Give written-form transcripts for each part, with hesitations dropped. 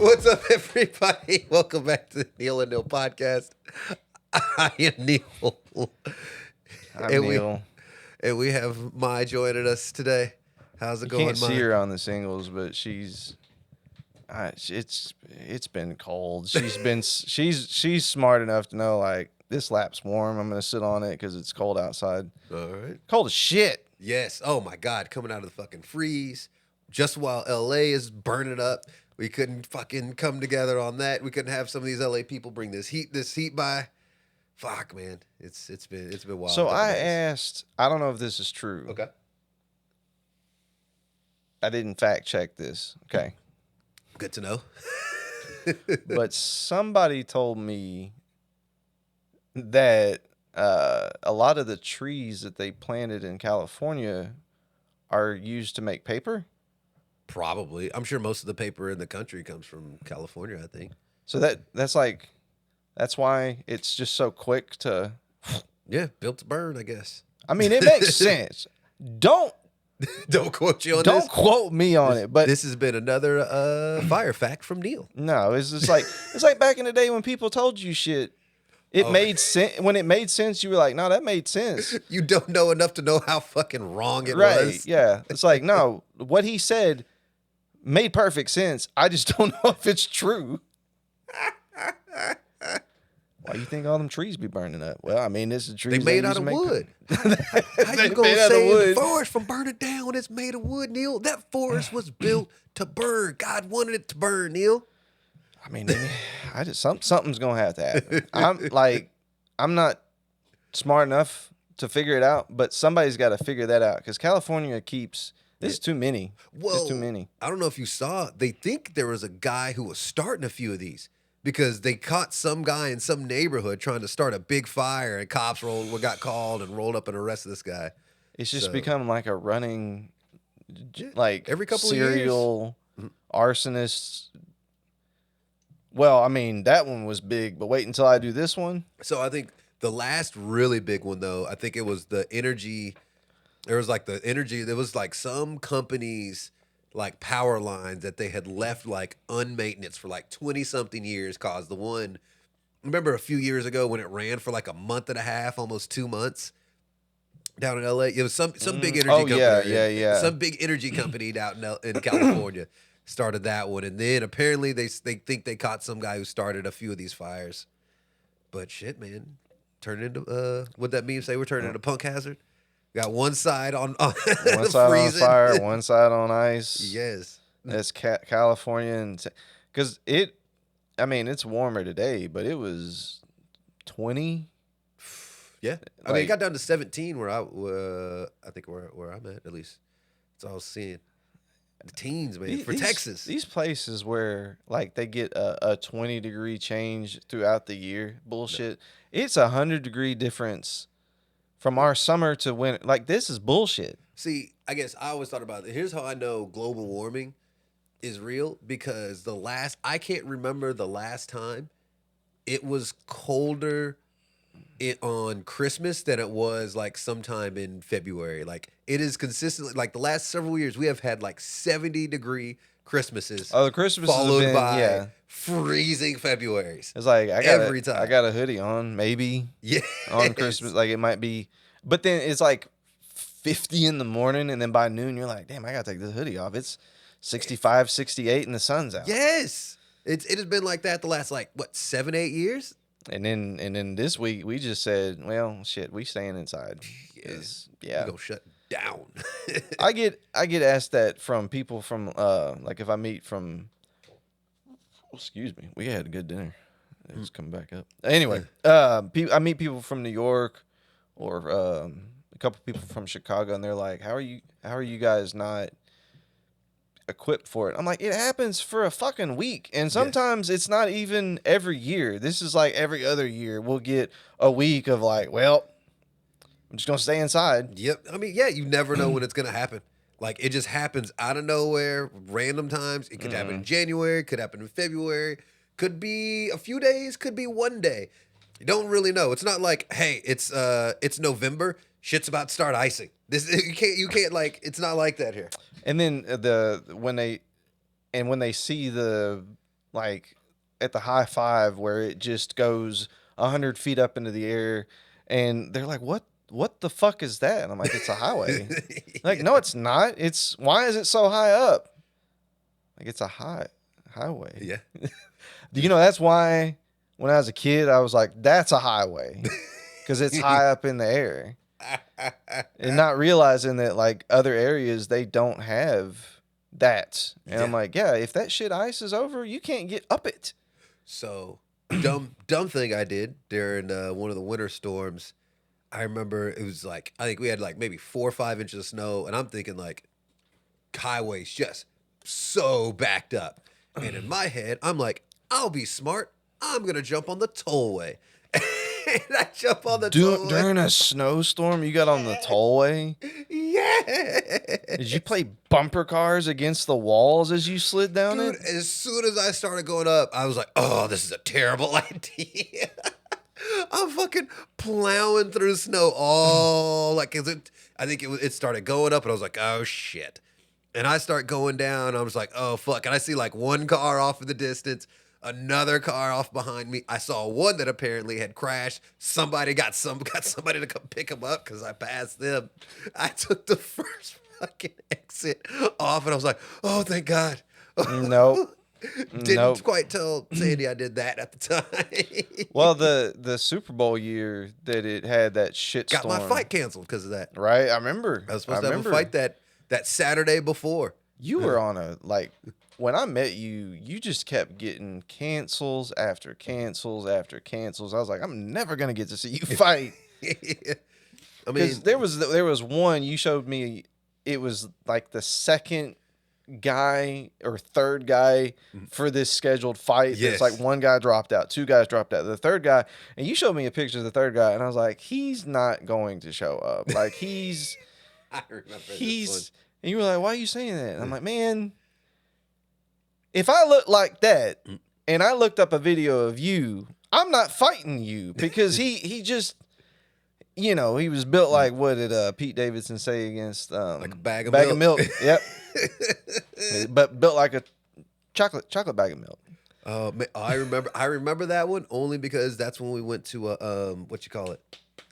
What's up, everybody? Welcome back to the Neal and Neal podcast. I am Neal. I'm and Neal. we have Mai joining us today. How's it You going, can't Mai? see her on the singles, but it's been cold. She's smart enough to know, like, this lap's warm. I'm gonna sit on it because it's cold outside. All right. Cold as shit. Yes. Oh my God, coming out of the fucking freeze. Just while LA is burning up, we couldn't fucking come together on that. We couldn't have some of these LA people bring this heat by. Fuck, man. It's been wild. So I days. asked. I don't know if this is true. Okay. I didn't fact check this. Okay. Good to know. But somebody told me that a lot of the trees that they planted in California are used to make paper. Probably. I'm sure most of the paper in the country comes from California, I think. So that's why it's just so quick to. Yeah, built to burn, I guess. I mean, it makes sense. Don't quote you on don't this. quote me on it, but This has been another fire fact from Neal. no, it's just like it's like back in the day when people told you shit. It made sense when it made sense. You were like, no, that made sense. You don't know enough to know how fucking wrong it Right? was. Yeah. It's like, no, what he said made perfect sense. I just don't know if it's true. Why you think all them trees be burning up? Well, I mean, this is trees They made use out of to make wood. How They you gonna made out of say the wood. forest from burning down when it's made of wood, Neal? That forest was built to burn. God wanted it to burn, Neal. I mean, I just something's gonna have to happen. I'm not smart enough to figure it out, but somebody's got to figure that out because California keeps this is too many. Well, There's too many. I don't know if you saw. They think there was a guy who was starting a few of these because they caught some guy in some neighborhood trying to start a big fire, and cops got called and rolled up and arrested this guy. It's just So- become like a running, like Every couple of serial arsonists. Well, I mean that one was big, but wait until I do this one. So I think the last really big one, though, I think it was the energy. There was like the energy. There was like some companies, like power lines that they had left like unmaintenance for like 20-something years. Caused the one. Remember a few years ago when it ran for like a month and a half, almost 2 months, down in LA. It was some big energy company. yeah. Some big energy company out in California started that one, and then apparently they think they caught some guy who started a few of these fires. But shit, man, turn into what that meme say? We're turning into punk hazard. Got one side on One side on freezing. fire, one side on ice. Yes. That's California, and because I mean, it's warmer today, but it was 20. Yeah. I mean, it Like- got down to 17 where I think where I'm at least. That's all I was seeing. The teens, man, for Texas. These places where like they get a 20-degree change throughout the year, bullshit. It's 100-degree difference from our summer to winter. Like this is bullshit. See, I guess I always thought about it. Here's how I know global warming is real because I can't remember the last time it was colder on Christmas than it was like sometime in February. Like it is consistently like the last several years we have had like 70-degree Christmases Oh, the Christmas followed by yeah. freezing Februarys. It's like every time. I got a hoodie on maybe Yeah. on Christmas. Like it might be, but then it's like 50 in the morning, and then by noon you're like, damn, I gotta take this hoodie off. It's 65, 68, and the sun's out. Yes. It has been like that the last like what 7-8 years. And then this week we just said, well, shit, we staying inside. Yeah. We go shut down. I get asked that from people from like if I meet from excuse me, we had a good dinner. It's coming back up. Anyway, I meet people from New York or a couple people from Chicago, and they're like, how are you guys not equipped for it? I'm like, it happens for a fucking week, and sometimes it's not even every year. This is like every other year we'll get a week of like, well, I'm just gonna stay inside. Yep. I mean, yeah, you never know when it's gonna happen. Like it just happens out of nowhere, random times. It could happen in January, could happen in February, could be a few days, could be one day. You don't really know. It's not like, hey, it's November, shit's about to start icing. This you can't like it's not like that here. And then when they see the like at the high five where it just goes 100 feet up into the air, and they're like, what the fuck is that? And I'm like, it's a highway. Like, no, it's not. It's why is it so high up? Like, it's a highway. Yeah. You know, that's why when I was a kid, I was like, that's a highway because it's high up in the air. And not realizing that, like, other areas, they don't have that. And I'm like, yeah, if that shit ice is over, you can't get up it. So, dumb thing I did during one of the winter storms. I remember it was like, I think we had like maybe 4 or 5 inches of snow, and I'm thinking like, highways just so backed up. And in my head, I'm like, I'll be smart. I'm gonna jump on the tollway. And I jump on the tollway. During a snowstorm, you got on the tollway? Yeah. Did you play bumper cars against the walls as you slid down Dude, it? as soon as I started going up, I was like, oh, this is a terrible idea. I'm fucking plowing through snow all like, I think it started going up, and I was like, oh shit. And I start going down. I was like, oh fuck. And I see like one car off in the distance, another car off behind me. I saw one that apparently had crashed. Somebody got somebody to come pick them up because I passed them. I took the first fucking exit off, and I was like, oh, thank God. Nope. Didn't quite tell Sandy I did that at the time. Well, the Super Bowl year that it had that shit Got storm. my fight canceled because of that. Right? I remember. I was supposed to have a fight that Saturday before. You were on a, like, when I met you, you just kept getting cancels after cancels after cancels. I was like, I'm never going to get to see you fight. I mean, there was one you showed me. It was like the second guy or third guy for this scheduled fight. Yes. It's like one guy dropped out, two guys dropped out. The third guy, and you showed me a picture of the third guy, and I was like, he's not going to show up. Like, he's I remember this one. and you were like, why are you saying that? And I'm like, man, if I look like that and I looked up a video of you, I'm not fighting you because he just, you know, he was built like, what did Pete Davidson say against Like a bag of milk? Yep. But built like a chocolate bag of milk. I remember that one only because that's when we went to what you call it,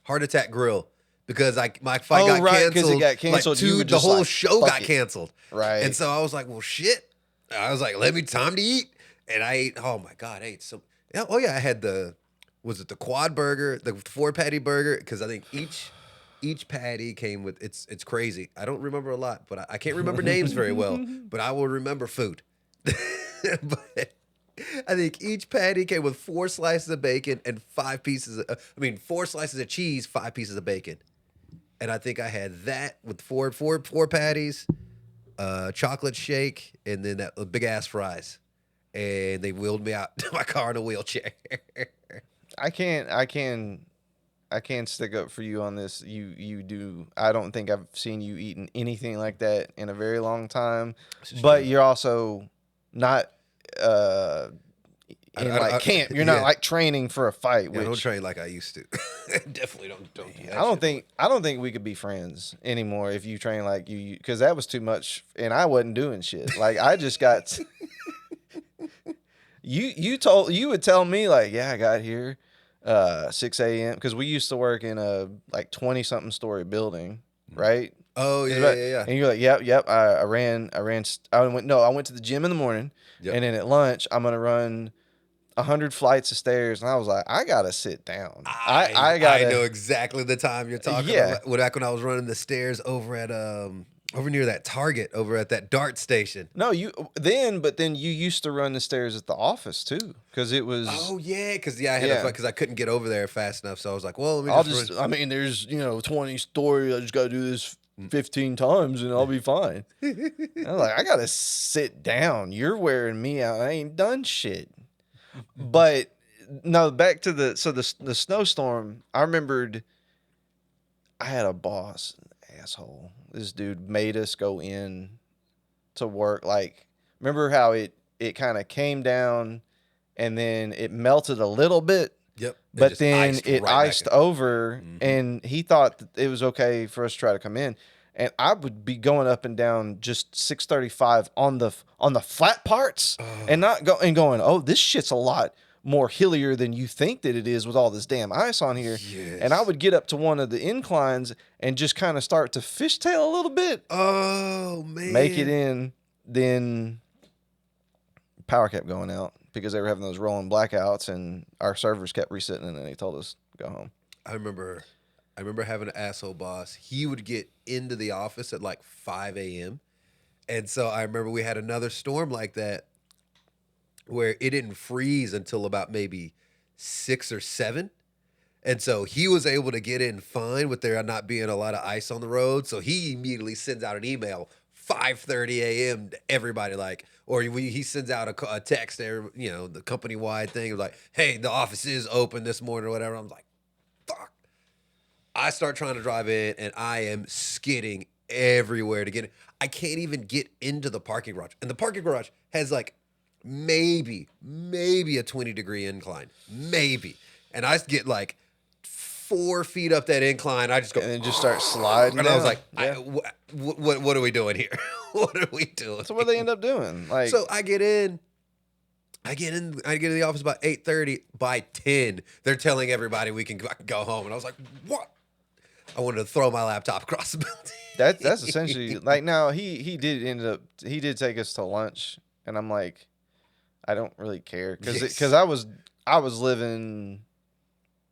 Heart Attack Grill, because my fight got canceled. Because it got canceled. Like, the whole show got canceled. Right. And so I was like, well, shit. I was like, let me time to eat, and I ate. Oh my God, I ate some. Oh yeah, I had was it the quad burger, the 4-patty burger? Because I think each patty came with it's crazy. I don't remember a lot, but I can't remember names very well. But I will remember food. But I think each patty came with 4 slices of bacon and 5 pieces. 4 slices of cheese, 5 pieces of bacon. And I think I had that with four patties, chocolate shake, and then that big ass fries. And they wheeled me out to my car in a wheelchair. I can't stick up for you on this. You do. I don't think I've seen you eating anything like that in a very long time. But you're also not in camp. You're not like training for a fight. I don't train like I used to. Definitely don't do that. I don't think we could be friends anymore if you train like you, because that was too much, and I wasn't doing shit. Like, I just got. You would tell me, like, yeah, I got here 6 a.m. because we used to work in a like 20-something story building, right? Oh yeah. And you're like, yep. I went to the gym in the morning, and then at lunch I'm gonna run 100 flights of stairs, and I was like, I gotta sit down. I know exactly the time you're talking about. Back when I was running the stairs over at over near that Target, over at that dart station. No, but then you used to run the stairs at the office too, because it was. Oh yeah, because I had because I couldn't get over there fast enough, so I was like, well, let me there's 20 stories. I just gotta do this 15 times and I'll be fine. I was like, I gotta sit down. You're wearing me out. I ain't done shit. But no, back to the snowstorm. I remembered I had a boss, asshole. This dude made us go in to work. Like, remember how it kind of came down and then it melted a little bit? Yep. But then it iced over, and he thought that it was okay for us to try to come in. and I would be going up and down just 635 on the flat parts, and not going, oh, this shit's a lot more hillier than you think that it is with all this damn ice on here. Yes. And I would get up to one of the inclines and just kind of start to fishtail a little bit. Oh man. Make it in, then power kept going out because they were having those rolling blackouts, and our servers kept resetting, and then they told us to go home. I remember having an asshole boss. He would get into the office at like 5 a.m. And so I remember we had another storm like that where it didn't freeze until about maybe 6 or 7. And so he was able to get in fine with there not being a lot of ice on the road. So he immediately sends out an email 5:30 a.m. to everybody, like, or he sends out a text there, you know, the company wide thing, like, hey, the office is open this morning or whatever. I'm like, fuck. I start trying to drive in, and I am skidding everywhere to get in. I can't even get into the parking garage, and the parking garage has like maybe a 20-degree incline, maybe, and I get like 4 feet up that incline. I just go and then just start sliding. and down. I was like, yeah. what are we doing here? What are we doing? So what they end up doing? Like, So I get in the office about 8:30. By 10, they're telling everybody we can go home, and I was like, what? I wanted to throw my laptop across the building. that's essentially like, now he did take us to lunch, and I'm like, I don't really care because Yes. I was living.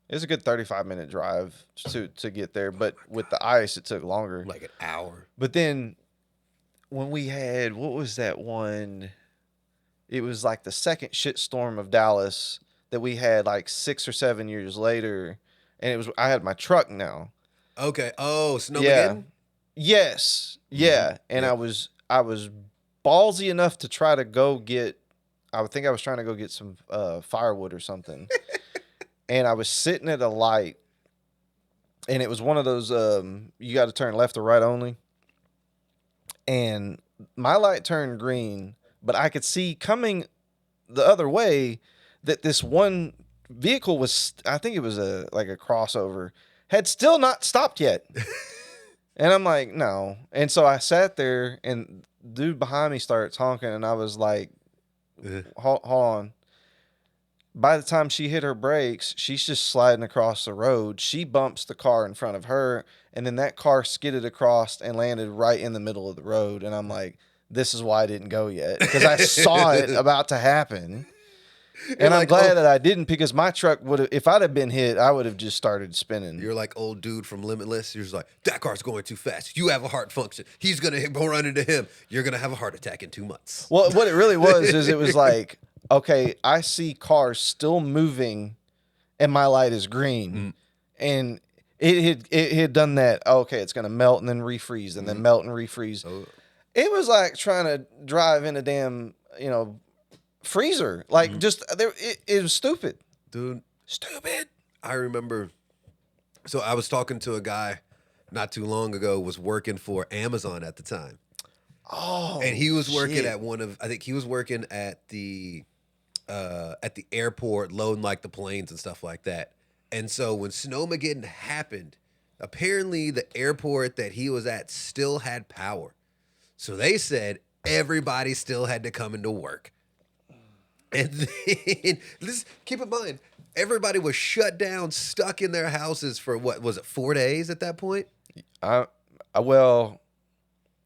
It was a good 35-minute drive to get there, but with the ice, it took longer. Like an hour. But then when we had, what was that one? It was like the second shitstorm of Dallas that we had like 6 or 7 years later, and I had my truck now. Okay. Oh, Snowmageddon? Yes. Yeah. And Yep. I was ballsy enough to try to go get. I think I was trying to go get some firewood or something. And I was sitting at a light, and it was one of those you got to turn left or right only. And my light turned green, but I could see coming the other way that this one vehicle was, I think it was like a crossover, had still not stopped yet. And I'm like, no. And so I sat there, and dude behind me starts honking, and I was like, hold on. By the time she hit her brakes, she's just sliding across the road. She bumps the car in front of her, and then that car skidded across and landed right in the middle of the road. And I'm like, this is why I didn't go yet, because I saw it about to happen. And I'm glad that I didn't, because my truck would have, if I'd have been hit, I would have just started spinning. You're like old dude from Limitless. You're just like, that car's going too fast. You have a heart function. He's going to go run into him. You're going to have a heart attack in 2 months. Well, what it really was is it was like, okay, I see cars still moving, and my light is green, and it had done that. Okay, it's gonna melt and then refreeze, and then melt and refreeze. Oh. It was like trying to drive in a damn freezer. Like just there, it was stupid, Dude, stupid. I remember. So I was talking to a guy not too long ago, was working for Amazon at the time. Oh, And he was working shit. at I think he was working at the airport, loading like the planes and stuff like that. And so when Snowmageddon happened, apparently the airport that he was at still had power. So they said everybody still had to come into work. And then, keep in mind, everybody was shut down, stuck in their houses for what was it, 4 days at that point? Well.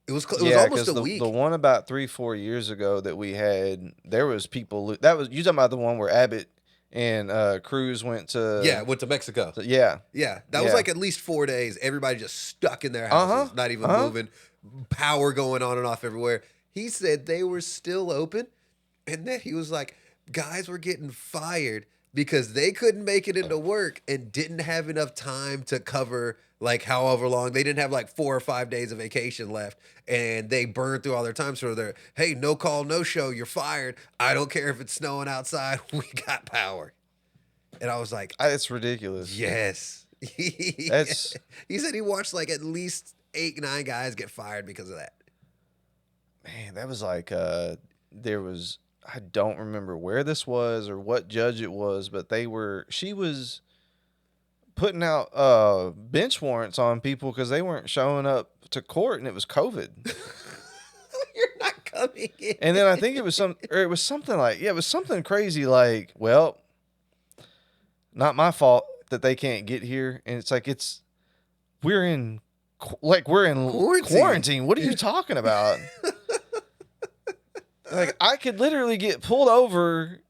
It was Yeah, almost a the, week. the one about 3-4 years ago that we had, there was people. That was, you talking about the one where Abbott and Cruz went to. Went to Mexico. Yeah. Yeah, that was Yeah. like at least 4 days. Everybody just stuck in their houses, not even moving. Power going on and off everywhere. He said they were still open, and then he was like, guys were getting fired because they couldn't make it into work and didn't have enough time to cover like however long. They didn't have like 4 or 5 days of vacation left, and they burned through all their time. So they're, hey, no call, no show, you're fired. I don't care if it's snowing outside. We got power. And I was like, It's ridiculous. yes. That's- He said he watched like at least 8, 9 guys get fired because of that. Man, that was like there was, I don't remember where this was or what judge it was, but she was putting out bench warrants on people because they weren't showing up to court, and it was COVID. You're not coming in. And then I think it was something like, it was something crazy like, well, not my fault that they can't get here. And it's like, we're in quarantine. What are you talking about? Like, I could literally get pulled over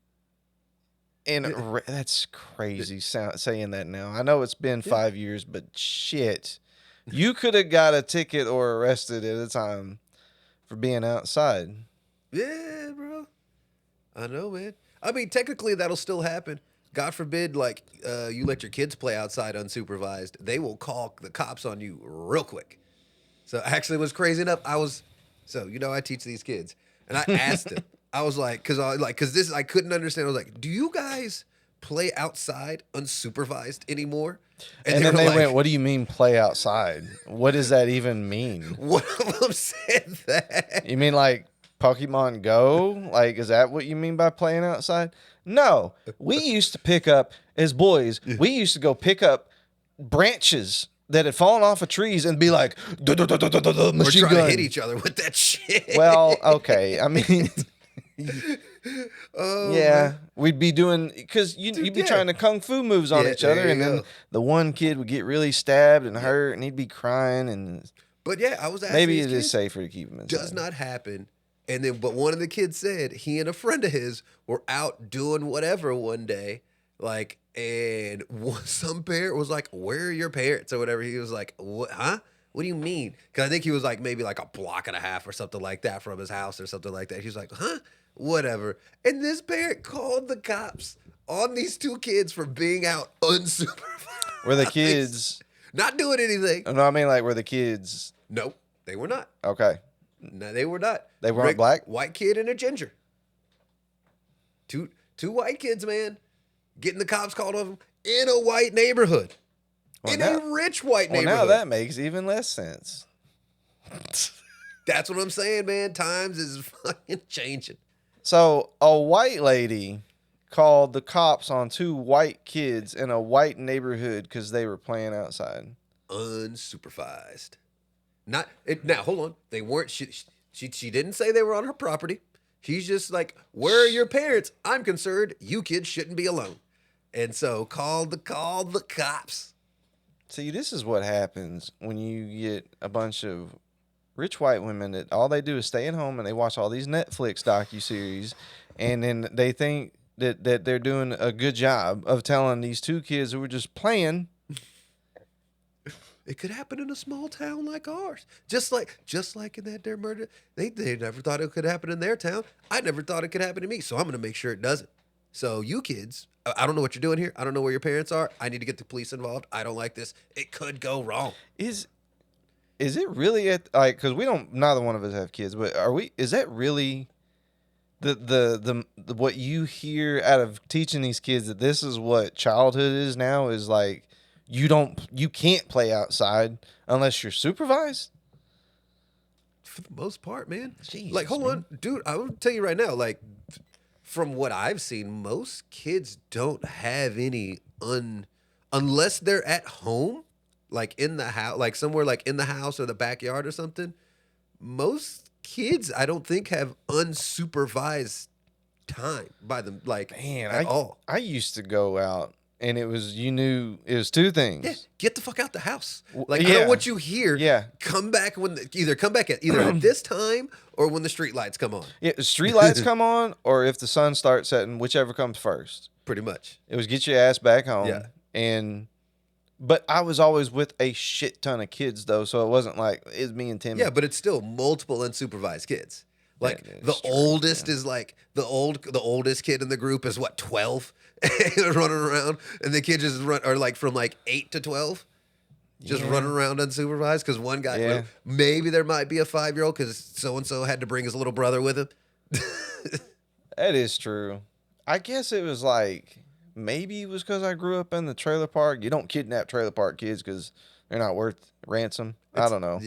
and that's crazy saying that now. I know it's been 5 years, but shit, you could have got a ticket or arrested at a time for being outside. Yeah, bro. I know, man. I mean, technically, that'll still happen. God forbid, like, you let your kids play outside unsupervised. They will call the cops on you real quick. So, actually, what's crazy enough, I teach these kids. And I asked them. I was like, because I couldn't understand. I was like, do you guys play outside unsupervised anymore? And then they went, what do you mean play outside? What does that even mean? One of them said that. You mean like Pokemon Go? Like, is that what you mean by playing outside? No. We used to pick up, as boys, we used to go pick up branches that had fallen off of trees and be like, machine gun. To hit gun. each other with that shit. Well, okay. I mean, Oh, yeah, man. we'd be doing, because you'd be trying to kung fu moves on each other, and then the one kid would get really stabbed and hurt, and he'd be crying. And But yeah, I was asking maybe these it kids, is safer to keep him inside. does not happen. And then, but one of the kids said he and a friend of his were out doing whatever one day, like, and some parent was like, "Where are your parents?" or whatever. He was like, "What? Huh? What do you mean?" Because I think he was like maybe like a block and a half or something like that from his house or something like that. He's like, "Huh? Whatever." And this parent called the cops on these two kids for being out unsupervised. Were the kids not doing anything? No, I mean, like, were the kids? Nope, they were not. Okay. No, they were not. They weren't black? White kid and a ginger. Two white kids, man, getting the cops called on them in a white neighborhood. A rich white neighborhood. Well, now that makes even less sense. That's what I'm saying, man. Times is fucking changing. So a white lady called the cops on two white kids in a white neighborhood because they were playing outside. Unsupervised. Now, hold on. They weren't. She didn't say they were on her property. She's just like, "Where are your parents? I'm concerned. You kids shouldn't be alone." And so called the cops. See, this is what happens when you get a bunch of rich white women that all they do is stay at home and they watch all these Netflix docuseries, and then they think that they're doing a good job of telling these two kids who were just playing. It could happen in a small town like ours. Just like in that there murder. They never thought it could happen in their town. I never thought it could happen to me. So I'm going to make sure it doesn't. So you kids, I don't know what you're doing here. I don't know where your parents are. I need to get the police involved. I don't like this. It could go wrong. Is it really because neither one of us have kids, but is that really the what you hear out of teaching these kids that this is what childhood is now, is like, you can't play outside unless you're supervised? For the most part, man. Jesus, like, hold on, dude. I will tell you right now, like, from what I've seen, most kids don't have any unless they're at home, like in the house, like somewhere like in the house or the backyard or something. Most kids, I don't think, have unsupervised time by them, like, at all. I used to go out, and it was two things. Yeah, get the fuck out the house. Like, I don't want you here. Yeah. Come back either at this time or when the street lights come on. Yeah, street lights come on, or if the sun starts setting, whichever comes first. Pretty much. It was get your ass back home. Yeah. But I was always with a shit ton of kids, though, so it wasn't like it was me and Tim. Yeah, but it's still multiple unsupervised kids. Like, the oldest is like the oldest kid in the group is what, 12, running around, and the kids are like from like 8 to 12, just running around unsupervised. Because one guy, maybe there might be a 5-year-old because so and so had to bring his little brother with him. That is true. I guess it was like, maybe it was because I grew up in the trailer park. You don't kidnap trailer park kids because they're not worth ransom. I don't know.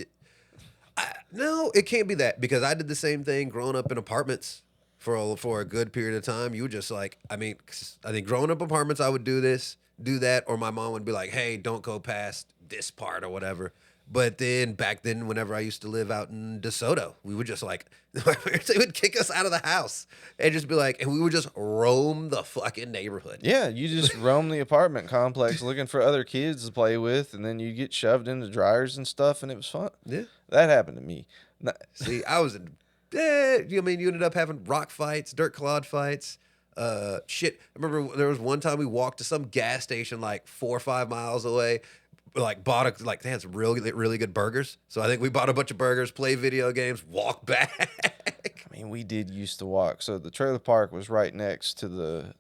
No, it can't be that, because I did the same thing growing up in apartments for a good period of time. You were just like, I think growing up in apartments, I would do this. do that, or my mom would be like, "Hey, don't go past this part or whatever." But then back then, whenever I used to live out in DeSoto, we would just like they would kick us out of the house and just be like, and we would just roam the fucking neighborhood. Yeah, you just roam the apartment complex looking for other kids to play with, and then you get shoved into dryers and stuff, and it was fun. Yeah. That happened to me. See, I was in. You mean you ended up having rock fights, dirt clod fights. Shit. I remember there was one time we walked to some gas station like 4 or 5 miles away. Like they had some really good burgers. So I think we bought a bunch of burgers, play video games, walk back. I mean, we did used to walk. So the trailer park was right next to the.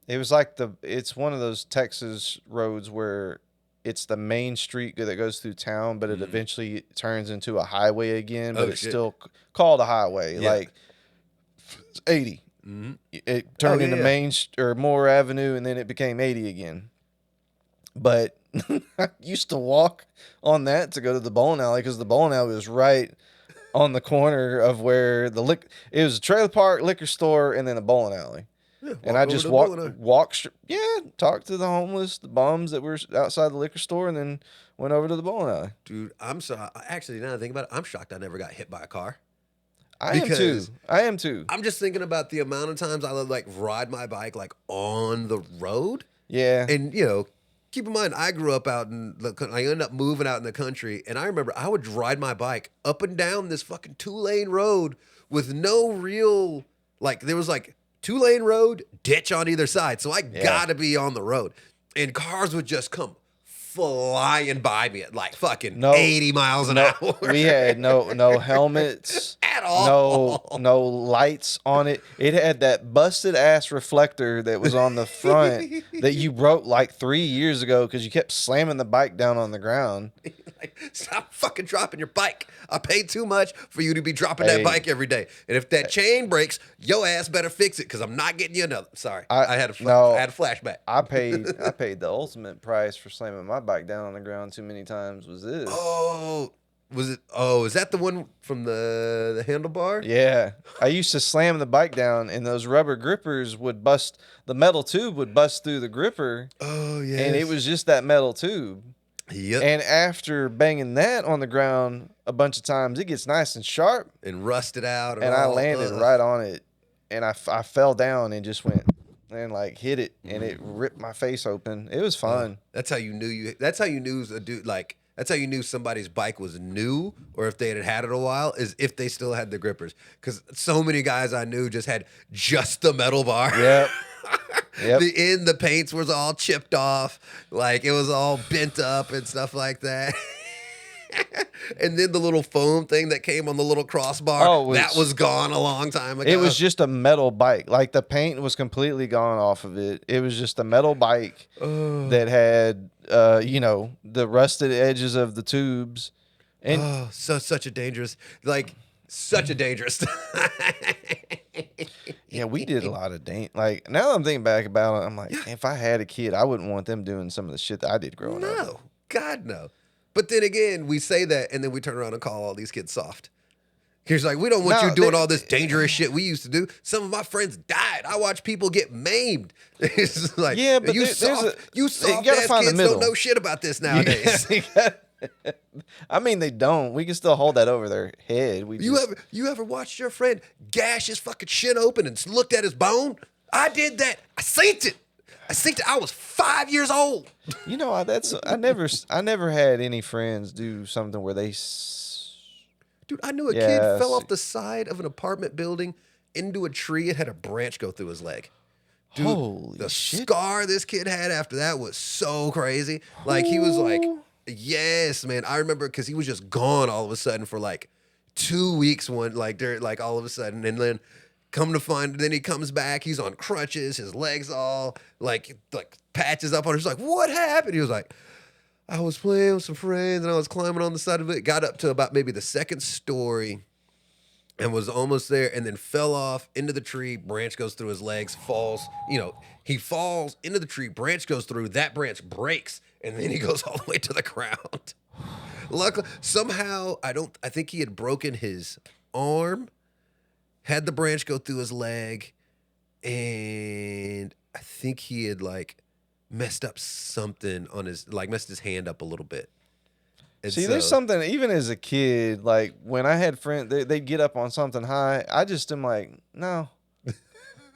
It was like it's one of those Texas roads where it's the main street that goes through town, but it eventually turns into a highway again. But it's still called a highway. Yeah. Like it's 80. Mm-hmm. It turned into Main or Moore Avenue, and then it became 80 again. But I used to walk on that to go to the bowling alley because the bowling alley was right on the corner of where it was a trailer park, liquor store, and then a bowling alley. Yeah, and I just walked, talk to the homeless, the bums that were outside the liquor store, and then went over to the bowling alley. Dude, I'm sorry. Actually, now that I think about it, I'm shocked I never got hit by a car. I am too. I'm just thinking about the amount of times I would like ride my bike like on the road. Yeah. And, keep in mind, I grew up out in I ended up moving out in the country, and I remember I would ride my bike up and down this fucking 2-lane road with no real, there was 2-lane road, ditch on either side. So I gotta be on the road. And cars would just come flying by me at fucking 80 miles an hour. We had no helmets at all. No lights on it. It had that busted ass reflector that was on the front that you broke 3 years ago because you kept slamming the bike down on the ground. Stop fucking dropping your bike. I paid too much for you to be dropping that bike every day. And if that chain breaks, your ass better fix it because I'm not getting you another. Sorry. I had a flashback. I paid the ultimate price for slamming my bike down on the ground too many times was this. Oh, was it? Oh, is that the one from the handlebar? Yeah. I used to slam the bike down and those rubber grippers would bust. The metal tube would bust through the gripper. Oh, yeah. And it was just that metal tube. Yep. And after banging that on the ground a bunch of times, it gets nice and sharp. And rusted out. And I landed right on it. And I fell down and just went and hit it. And it ripped my face open. It was fun. That's how you knew that's how you knew a dude, that's how you knew somebody's bike was new or if they had it a while, is if they still had the grippers. Because so many guys I knew just had just the metal bar. Yep. Yep. The paints was all chipped off, it was all bent up and stuff like that. And then the little foam thing that came on the little crossbar, that was gone a long time ago. It was just a metal bike. The paint was completely gone off of it. It was just a metal bike that had, the rusted edges of the tubes. And such a dangerous, such a dangerous Yeah, we did a lot of now that I'm thinking back about it, I'm if I had a kid, I wouldn't want them doing some of the shit that I did growing up. No, God, no. But then again, we say that, and then we turn around and call all these kids soft. He's we don't want you doing all this dangerous shit we used to do. Some of my friends died. I watch people get maimed. It's yeah, but you soft ass kids don't know shit about this nowadays. I mean, they don't. We can still hold that over their head. You ever watched your friend gash his fucking shit open and looked at his bone? I did that. I seen it. I was 5 years old. I never had any friends do something where they. Dude, I knew a kid fell off the side of an apartment building into a tree and had a branch go through his leg. Dude, holy the shit. Scar this kid had after that was so crazy. He was yes, man. I remember because he was just gone all of a sudden for 2 weeks during all of a sudden, and then come to find, then he comes back. He's on crutches. His legs all patches up on. He's what happened? He was I was playing with some friends and I was climbing on the side of it. Got up to about maybe the second story, and was almost there, and then fell off into the tree. Branch goes through his legs. Falls. He falls into the tree. Branch goes through. That branch breaks, and then he goes all the way to the ground. Luckily, somehow I think he had broken his arm. Had the branch go through his leg, and I think he had messed up something on his, like messed his hand up a little bit. And See, there's something, even as a kid, like when I had friends, they'd get up on something high. I just am like, no,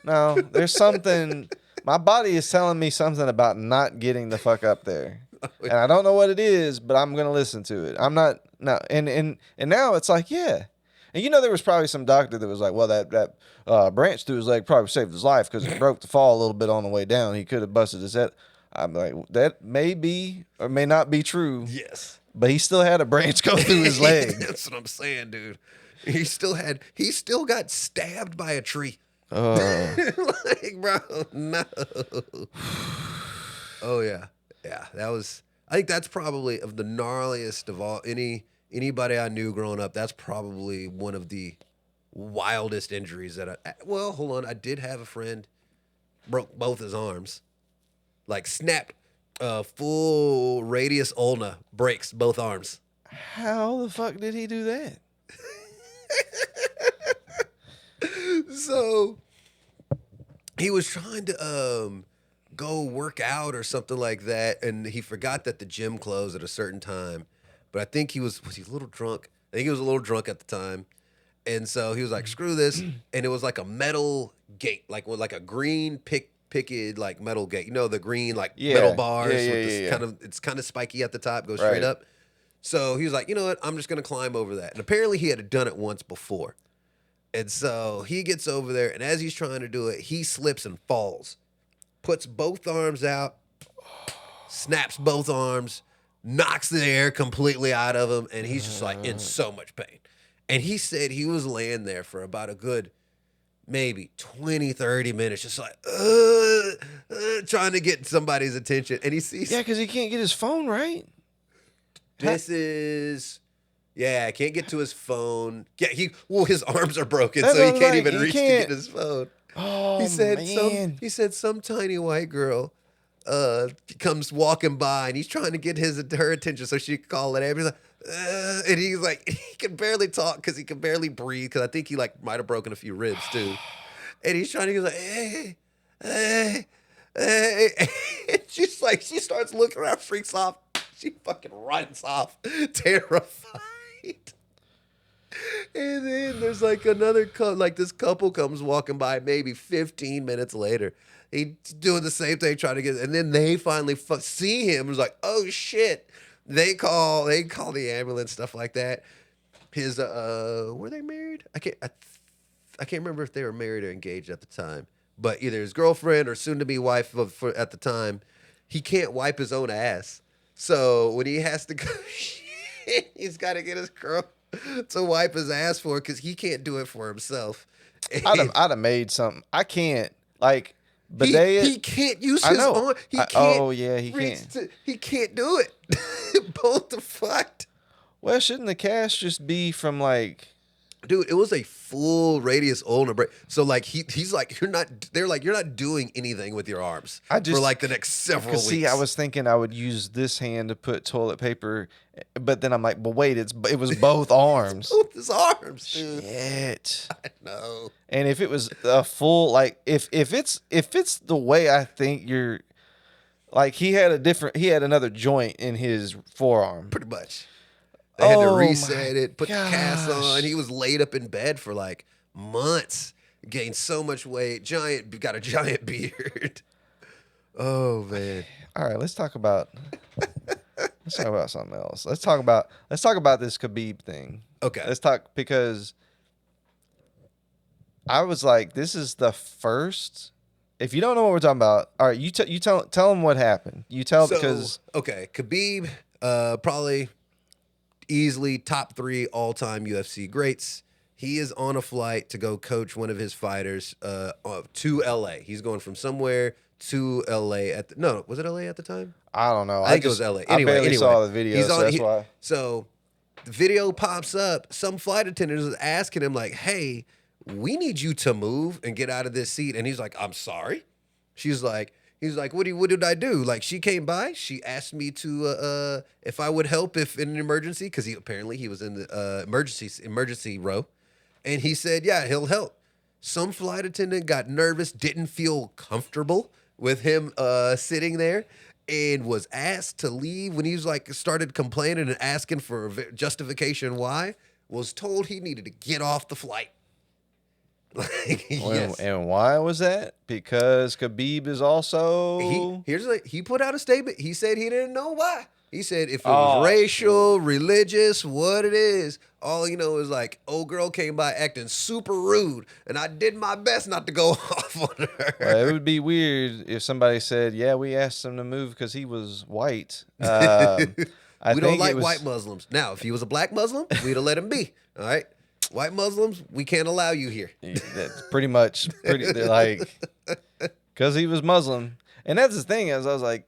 there's something. My body is telling me something about not getting the fuck up there. And I don't know what it is, but I'm going to listen to it. I'm not, no. And now it's like, yeah. And you know, there was probably some doctor that was like, well, that branch through his leg probably saved his life because it broke the fall a little bit on the way down. He could have busted his head. I'm like, that may be or may not be true. Yes. But he still had a branch go through his leg. That's what I'm saying, dude. He still got stabbed by a tree. Like, bro, no. Oh yeah. Yeah. I think that's probably of the gnarliest of all anybody I knew growing up. That's probably one of the wildest injuries well, hold on. I did have a friend broke both his arms. Like snapped full radius ulna, breaks both arms. How the fuck did he do that? So he was trying to go work out or something like that, and he forgot that the gym closed at a certain time. But I think was he a little drunk? I think he was a little drunk at the time. And so he was like, screw this. And it was like a metal gate, like with like a green picket like metal gate. You know, the green metal bars with this kind of, it's kind of spiky at the top, goes straight up. So he was like, you know what? I'm just going to climb over that. And apparently he had done it once before. And so he gets over there, and as he's trying to do it, he slips and falls. Puts both arms out, snaps both arms, knocks the air completely out of him, and he's just like in so much pain. And he said he was laying there for about a good maybe 20, 30 minutes, just like, trying to get somebody's attention. And he sees... Yeah, because he can't get his phone right. I can't get to his phone. Yeah, his arms are broken, so he can't even reach to get his phone. Oh, he said man. some tiny white girl comes walking by, and he's trying to get her attention so she can call it. And he's like, he can barely talk because he can barely breathe, because I think he like might have broken a few ribs too. And he's trying to get like, hey. And she's like, she starts looking around, freaks off. She fucking runs off, terrified. And then there's like another this couple comes walking by maybe 15 minutes later. He's doing the same thing, trying to get, and then they finally see him. It was like, oh shit. They call the ambulance, stuff like that. His were they married? I can't remember if they were married or engaged at the time. But either his girlfriend or soon to be wife at the time, he can't wipe his own ass. So when he has to go, he's got to get his girl to wipe his ass for it because he can't do it for himself. I'd have made something. I can't he can't use his arm. He can't. He can't do it. Both are fucked. Well, shouldn't the cast just be from like? Dude, it was a full radius ulnar break. So like he's like, they're like, you're not doing anything with your arms for like the next several weeks. See, I was thinking I would use this hand to put toilet paper, but then I'm like, but wait, it was both arms. Both his arms, dude. Shit. I know. And if it was a full, like if it's the way I think you're, like he had another joint in his forearm. Pretty much. They had to reset it, put the cast on. He was laid up in bed for like months, gained so much weight, got a giant beard. Oh man! All right, let's talk about something else. Let's talk about this Khabib thing. Okay, let's talk, because I was like, this is the first. If you don't know what we're talking about, all right, you tell them what happened. You tell, because Khabib, probably easily top 3 all-time UFC greats. He is on a flight to go coach one of his fighters to LA. He's going from somewhere to LA was it LA at the time? I don't know. I think it was LA. I barely saw the video, so that's why. So the video pops up. Some flight attendant is asking him like, hey, we need you to move and get out of this seat. And he's like, I'm sorry. He's like, what did I do? Like, she came by, she asked me to if I would help if in an emergency, because he was in the emergency row, and he said, yeah, he'll help. Some flight attendant got nervous, didn't feel comfortable with him sitting there and was asked to leave when he was like started complaining and asking for justification why, was told he needed to get off the flight. Like, yes. And why was that? Because Khabib is also. He put out a statement. He said he didn't know why. He said if it was racial, religious, what it is, all you know is like, old girl came by acting super rude, and I did my best not to go off on her. Well, it would be weird if somebody said, "Yeah, we asked him to move because he was white." We don't like white Muslims. Now, if he was a black Muslim, we'd have let him be. All right. White Muslims, we can't allow you here. That's pretty much like because he was Muslim, and that's the thing is I was like,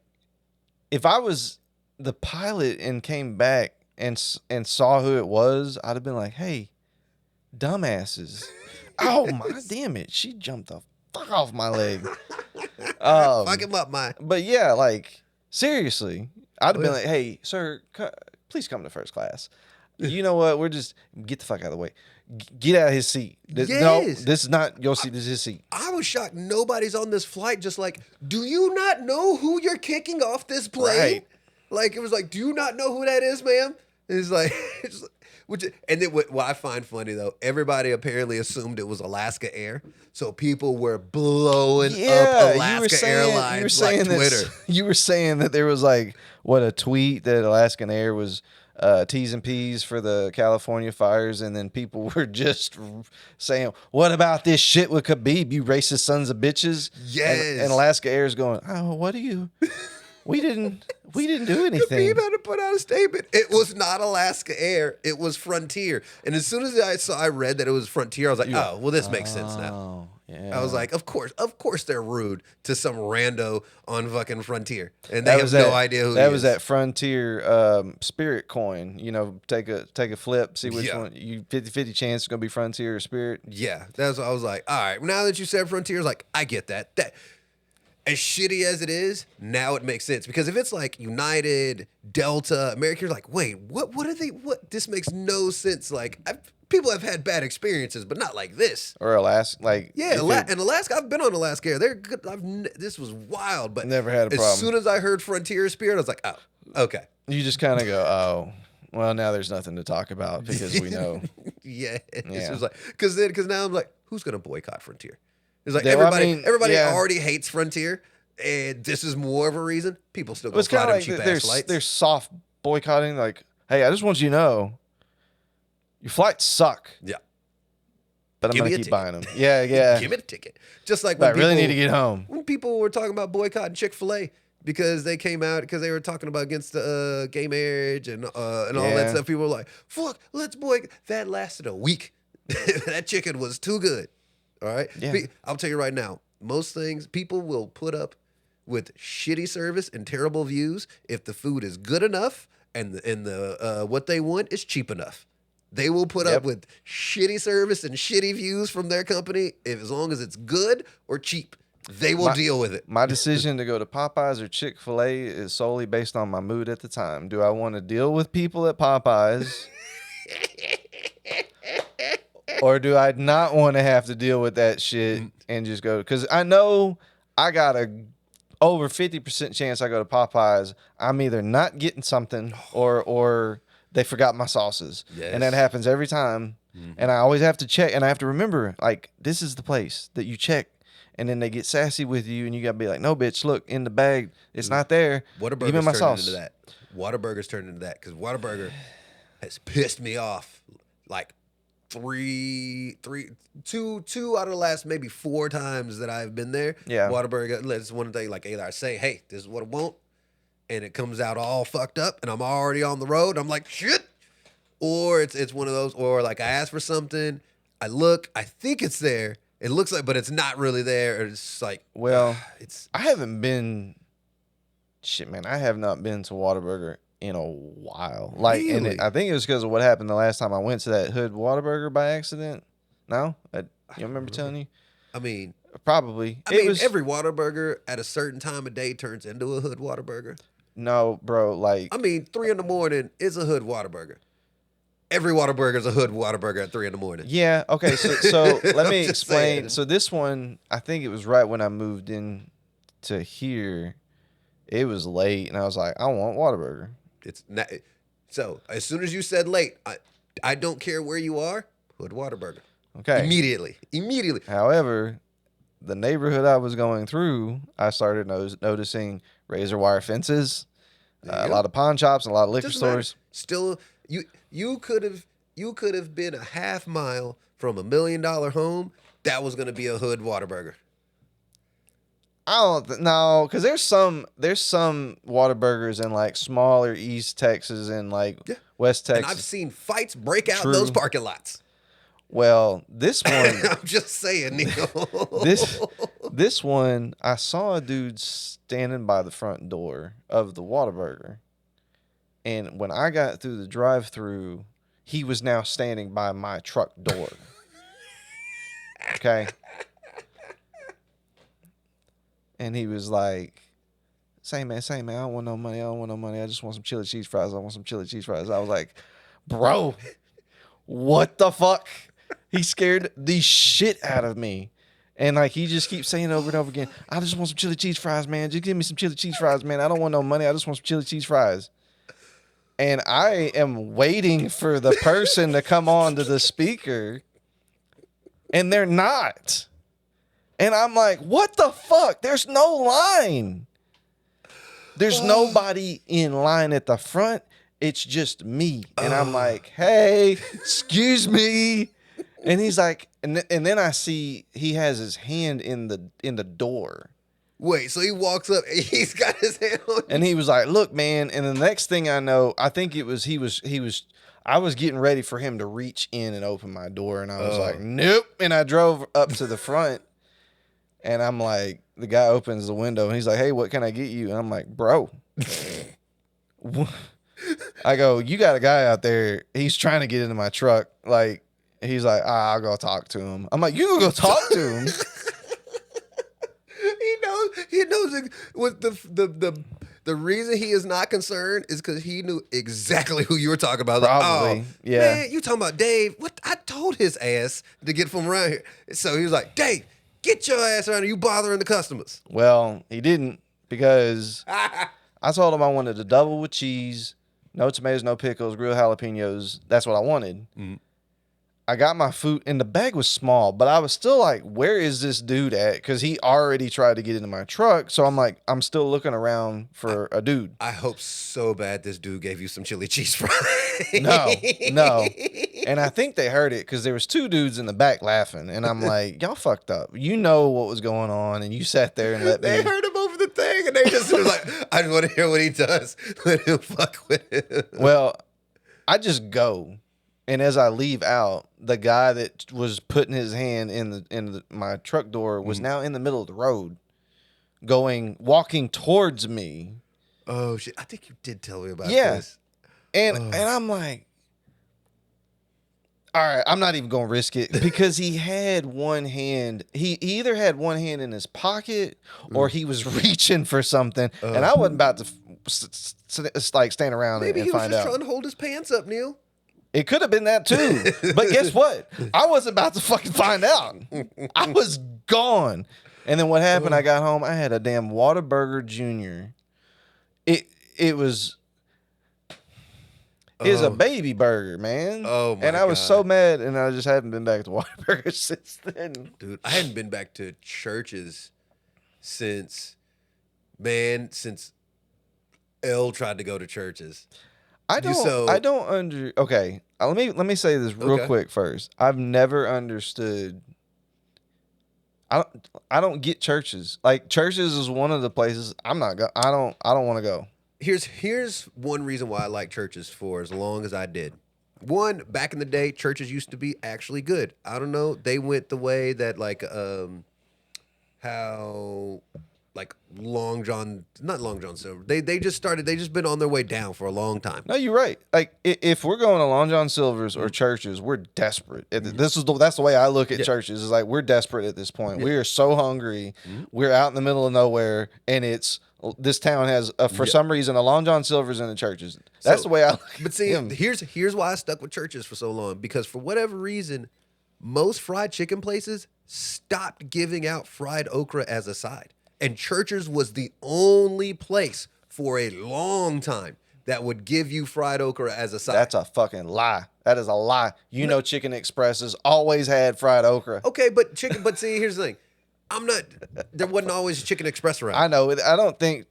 if I was the pilot and came back and saw who it was, I'd have been like, hey, dumbasses. Oh my damn it, she jumped the fuck off my leg. Fuck him up, man. But yeah, like seriously, I'd have been like, hey sir, please come to first class. You know what, we're just get the fuck out of the way. Get out of his seat. No, this is not your seat. This is his seat. I was shocked. Nobody's on this flight. Just like, do you not know who you're kicking off this plane? Right. Like, it was like, do you not know who that is, ma'am? It's like, and then what I find funny though, everybody apparently assumed it was Alaska Air, so people were blowing up Alaska Airlines like Twitter. You were saying that there was like a tweet that Alaskan Air was. T's and P's for the California fires, and then people were just saying, "What about this shit with Khabib? You racist sons of bitches!" Yes, and Alaska Air's going, "Oh, what are you? We didn't do anything." Khabib had to put out a statement. It was not Alaska Air. It was Frontier. And as soon as I read that it was Frontier, I was like, "Oh, well, this makes sense now." Yeah. I was like, of course they're rude to some rando on fucking Frontier. And they have no idea who that was that Frontier Spirit coin. You know, take a flip, see which one you 50-50 chance it's gonna be Frontier or Spirit. Yeah. That's what I was like, all right, now that you said Frontier, I was like, I get that. That as shitty as it is, now it makes sense. Because if it's like United, Delta, American, you're like, wait, what are they? What this makes no sense. Like people have had bad experiences, but not like this. Or Alaska, like and Alaska. I've been on Alaska Air. They're good. This was wild, but never had a problem. As soon as I heard Frontier Spirit, I was like, oh, okay. You just kind of go, oh, well, now there's nothing to talk about because we know. It was like because now I'm like, who's gonna boycott Frontier? It's like everybody already hates Frontier, and this is more of a reason. People still go fly them cheap ass flights. They're soft boycotting. Like, hey, I just want you to know. Your flights suck. Yeah. But I'm going to keep buying them. Yeah. Give it a ticket. Just like when I really need to get home. When people were talking about boycotting Chick-fil-A because they came out, because they were talking about against gay marriage and all that stuff. People were like, fuck, let's boycott. That lasted a week. That chicken was too good. All right? Yeah. I'll tell you right now, most things, people will put up with shitty service and terrible views if the food is good enough and the what they want is cheap enough. They will put up with shitty service and shitty views from their company as long as it's good or cheap. They will deal with it. My decision to go to Popeyes or Chick-fil-A is solely based on my mood at the time. Do I want to deal with people at Popeyes? Or do I not want to have to deal with that shit and just go? Because I know I got over 50% chance I go to Popeyes, I'm either not getting something or they forgot my sauces. Yes. And that happens every time. Mm-hmm. And I always have to check. And I have to remember, like, this is the place that you check. And then they get sassy with you. And you got to be like, no, bitch, look, in the bag. It's not there. Whataburger's Give me my sauce. Into that. Whataburger's turned into that. Because Whataburger has pissed me off. Like, two out of the last maybe 4 times that I've been there. Yeah. Whataburger, it's one day, like, either I say, hey, this is what I want. And it comes out all fucked up, and I'm already on the road. I'm like, shit. Or it's one of those, or like I ask for something, I look, I think it's there. It looks like, but it's not really there. Or it's like, well, I haven't been, man, I have not been to Whataburger in a while. Like, really? And I think it was because of what happened the last time I went to that Hood Whataburger by accident. No? You remember telling you? I mean, probably. Every Whataburger at a certain time of day turns into a Hood Whataburger. No, bro, like... 3 in the morning is a Hood Whataburger. Every Whataburger is a Hood Whataburger at 3 in the morning. Yeah, okay, so let me explain. So this one, I think it was right when I moved in to here, it was late, and I was like, I want Whataburger. It's not. So as soon as you said late, I don't care where you are. Hood Whataburger. Okay. Immediately. However, the neighborhood I was going through, I started noticing razor wire fences, a lot of pawn shops, and a lot of liquor Doesn't matter. stores. Still, you could have been a half mile from $1 million home. That was gonna be a Hood Whataburger. I don't know, because there's some Whataburgers in like smaller East Texas and like West Texas. And I've seen fights break out True. in those parking lots. Well, this one, I'm just saying, Neal. this one, I saw a dude standing by the front door of the Whataburger, and when I got through the drive-through, he was now standing by my truck door. Okay. And he was like, say man, I don't want no money. I just want some chili cheese fries. I was like, bro, what the fuck? He scared the shit out of me. And like, he just keeps saying over and over again, I just want some chili cheese fries, man. Just give me some chili cheese fries, man. I don't want no money. I just want some chili cheese fries. And I am waiting for the person to come on to the speaker, and they're not. And I'm like, what the fuck? There's no line. There's nobody in line at the front. It's just me. And I'm like, hey, excuse me. And he's like, and then I see he has his hand in the door. Wait, so he walks up and he's got his hand on. And he was like, look, man. And the next thing I know, I think it was I was getting ready for him to reach in and open my door. And I was like, nope. And I drove up to the front. And I'm like, the guy opens the window and he's like, hey, what can I get you? And I'm like, bro. I go, you got a guy out there. He's trying to get into my truck. Like, he's like, I'll go talk to him. I'm like, you can go talk to him. He knows what the reason he is not concerned is because he knew exactly who you were talking about. Probably, like, yeah. Man, you talking about Dave? What? I told his ass to get from around here. So he was like, Dave, get your ass around here. You bothering the customers. Well, he didn't, because I told him I wanted a double with cheese, no tomatoes, no pickles, grilled jalapenos. That's what I wanted. Mm-hmm. I got my food, and the bag was small, but I was still like, where is this dude at? Because he already tried to get into my truck. So I'm like, I'm still looking around for a dude. I hope so bad this dude gave you some chili cheese fries. No. And I think they heard it because there was two dudes in the back laughing. And I'm like, y'all fucked up. You know what was going on, and you sat there and let me. They heard him over the thing, and they just were like, I just want to hear what he does. Let him fuck with it. Well, I just go. And as I leave out, the guy that was putting his hand in my truck door was now in the middle of the road, walking towards me. Oh shit! I think you did tell me about this. And I'm like, all right, I'm not even gonna risk it, because he had one hand. He either had one hand in his pocket or he was reaching for something, and I wasn't about to like stand around and find out. Maybe he was just trying to hold his pants up, Neal. It could have been that too. But guess what? I wasn't about to fucking find out. I was gone. And then what happened, I got home, I had a damn Whataburger Jr. It was a baby burger, man. Oh my God. And I was so mad, and I just haven't been back to Whataburger since then. Dude, I hadn't been back to churches since L tried to go to churches. Okay, let me say this real quick first. I've never understood. I don't get churches. Like, churches is one of the places I don't want to go. Here's one reason why I like churches for as long as I did. One, back in the day, churches used to be actually good. I don't know, they went the way that how like not Long John Silver. They just been on their way down for a long time. No, you're right. Like, if we're going to Long John Silver's or churches, we're desperate. That's the way I look at churches. Is like, we're desperate at this point. We are so hungry. We're out in the middle of nowhere, and this town has for some reason a Long John Silver's in the churches. That's the way I look. But see, here's why I stuck with churches for so long, because for whatever reason, most fried chicken places stopped giving out fried okra as a side. And Church's was the only place for a long time that would give you fried okra as a side. That's a fucking lie. That is a lie. You know, Chicken Expresses always had fried okra. Okay, but see, here's the thing. There wasn't always a Chicken Express around. I know. I don't think.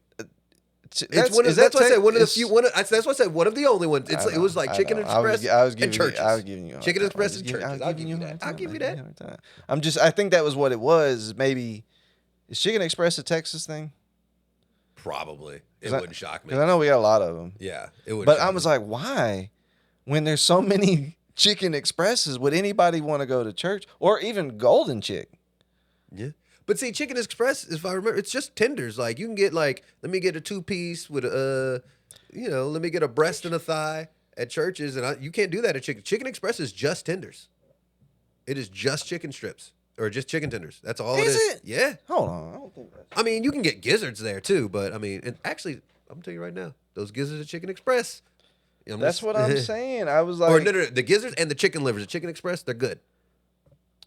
That's why I said one of the few. That's why I said one of the only ones. It was like Chicken Express and Church's. I was giving you Chicken Express and Church's. I'll give you that. I'll give you that. I think that was what it was. Maybe is Chicken Express a Texas thing? Probably. It wouldn't shock me. Because I know we got a lot of them. Yeah, it would. But I was like, why? When there's so many Chicken Expresses, would anybody want to go to church or even Golden Chick? Yeah. But see, Chicken Express, if I remember, it's just tenders. Like you can get let me get a 2-piece with let me get a breast and a thigh at Church's, and you can't do that at Chicken Express is just tenders. It is just chicken strips or just chicken tenders. That's all Is it is. it? Yeah. Hold on, I don't think that's. I mean, you can get gizzards there too, but I mean, and actually, I'm gonna tell you right now, those gizzards at Chicken Express. That's what I'm saying. I was like, or no, the gizzards and the chicken livers at Chicken Express, they're good.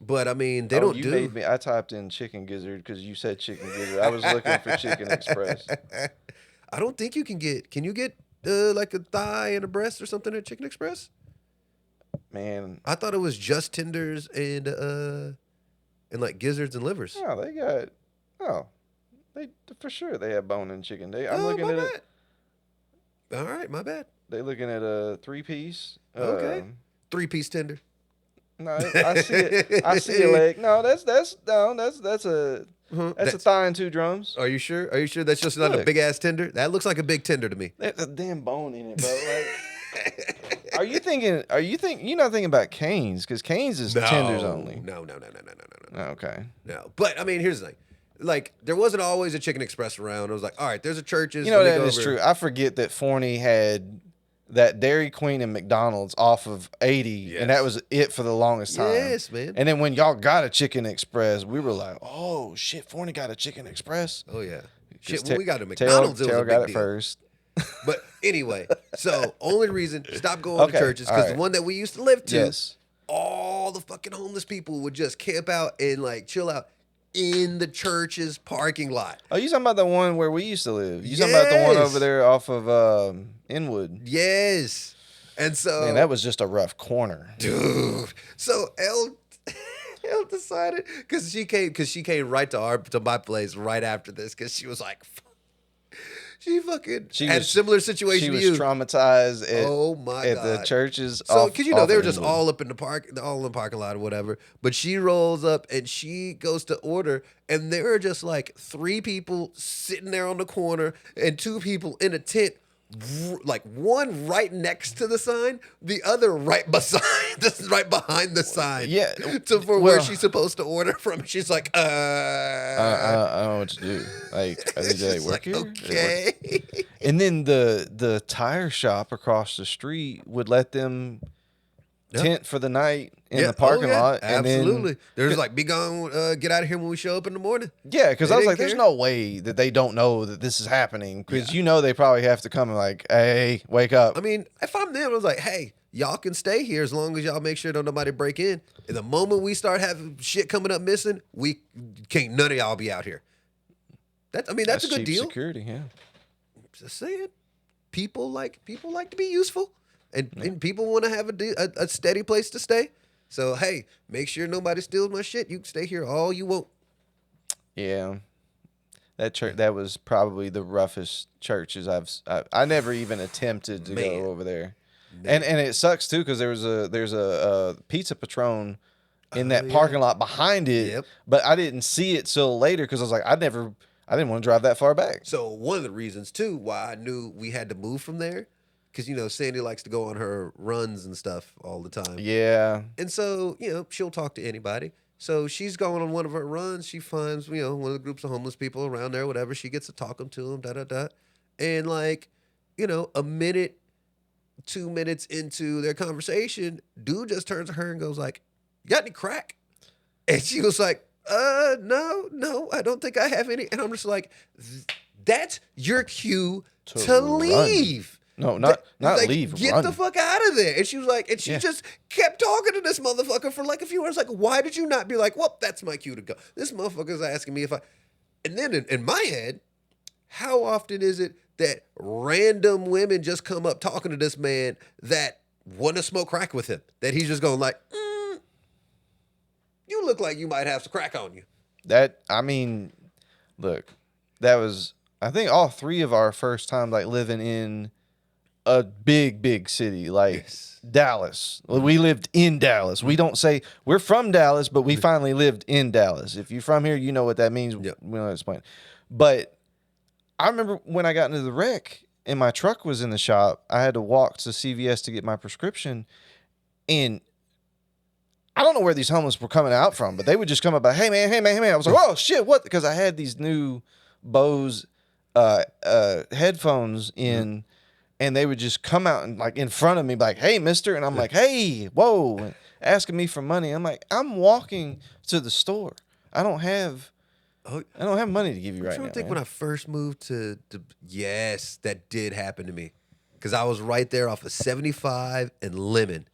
But I mean, they don't you do. Made me. I typed in chicken gizzard because you said chicken gizzard. I was looking for Chicken Express. I don't think you can get. Can you get like a thigh and a breast or something at Chicken Express? Man, I thought it was just tenders and like gizzards and livers. oh, they got. Oh, they for sure they have bone and chicken. I'm looking at it. All right, my bad. They looking at a 3-piece. Okay, 3-piece tender. No, I see it. I see a leg. No, that's a thigh and 2 drums. Are you sure? Are you sure that's just not a big ass tender? That looks like a big tender to me. There's a damn bone in it, bro. Like, are you you're not thinking about Cane's because Cane's is tenders only. No. Okay. No, but I mean, here's the thing. Like, there wasn't always a Chicken Express around. It was like, all right, there's a Church's. You know, that is true. I forget that Forney had that Dairy Queen and McDonald's off of 80, and that was it for the longest time. Yes, man. And then when y'all got a Chicken Express, we were like, oh, shit, Forney got a Chicken Express. Oh, yeah. Shit, when we got a McDonald's, it was a big got it deal. First. But anyway, so only reason, stop going to Church's, because the one that we used to live to, all the fucking homeless people would just camp out and, like, chill out in the Church's parking lot. Oh, you talking about the one where we used to live? You talking about the one over there off of Inwood? Yes. And so, man, that was just a rough corner, dude. So Elle decided because she came right to my place right after this because she was like, she had a similar situation to you. She was traumatized at, God. The Church's. So, because they were just all up in the parking lot or whatever. But she rolls up and she goes to order, and there are just like 3 people sitting there on the corner and 2 people in a tent. Like one right next to the sign, the other right behind the sign. Yeah, where she's supposed to order from. She's like, I don't know what to do. Like, do they work here? Okay. And then the tire shop across the street would let them tent for the night in the parking lot. And absolutely. There's like, be gone, get out of here when we show up in the morning. Yeah, because I was like, there's no way that they don't know that this is happening. Because they probably have to come and like, hey, wake up. I mean, if I'm them, I was like, hey, y'all can stay here as long as y'all make sure don't nobody break in. And the moment we start having shit coming up missing, we can't none of y'all be out here. That's a good cheap deal. Security, yeah. Just saying, people like to be useful. And people want to have a steady place to stay. So, hey, make sure nobody steals my shit. You can stay here all you want. Yeah. That church, that was probably the roughest churches I never even attempted to go over there. And it sucks, too, because there's a Pizza Patron in that parking lot behind it. Yep. But I didn't see it till later because I was like, I didn't want to drive that far back. So, one of the reasons, too, why I knew we had to move from there, because, Sandy likes to go on her runs and stuff all the time. Yeah. And so, she'll talk to anybody. So she's going on one of her runs. She finds, one of the groups of homeless people around there, whatever. She gets to talking to them, And like, a minute, 2 minutes into their conversation, dude just turns to her and goes like, you got any crack? And she was like, no, I don't think I have any. And I'm just like, that's your cue to leave. No, not like, leave. Get run. the fuck out of there. And she was like, and she just kept talking to this motherfucker for like a few hours. Like, why did you not be like, well, that's my cue to go? This motherfucker's asking me if I. And then in my head, how often is it that random women just come up talking to this man that want to smoke crack with him? That he's just going like, you look like you might have some crack on you. Look, that was, I think, all three of our first time like living in a big city like Dallas. We lived in Dallas. We don't say we're from Dallas, but we finally lived in Dallas. If you're from here, you know what that means. Yep. We don't explain. But I remember when I got into the wreck and my truck was in the shop, I had to walk to CVS to get my prescription. And I don't know where these homeless were coming out from, but they would just come up like, hey man. I was like, oh shit, what? Because I had these new Bose headphones in, and they would just come out and like in front of me, like, hey mister. And I'm like, hey, whoa, and asking me for money. I'm like, I'm walking to the store. I don't have money to give you right now. I think when I first moved to yes, that did happen to me. Because I was right there off of 75 and Lemon.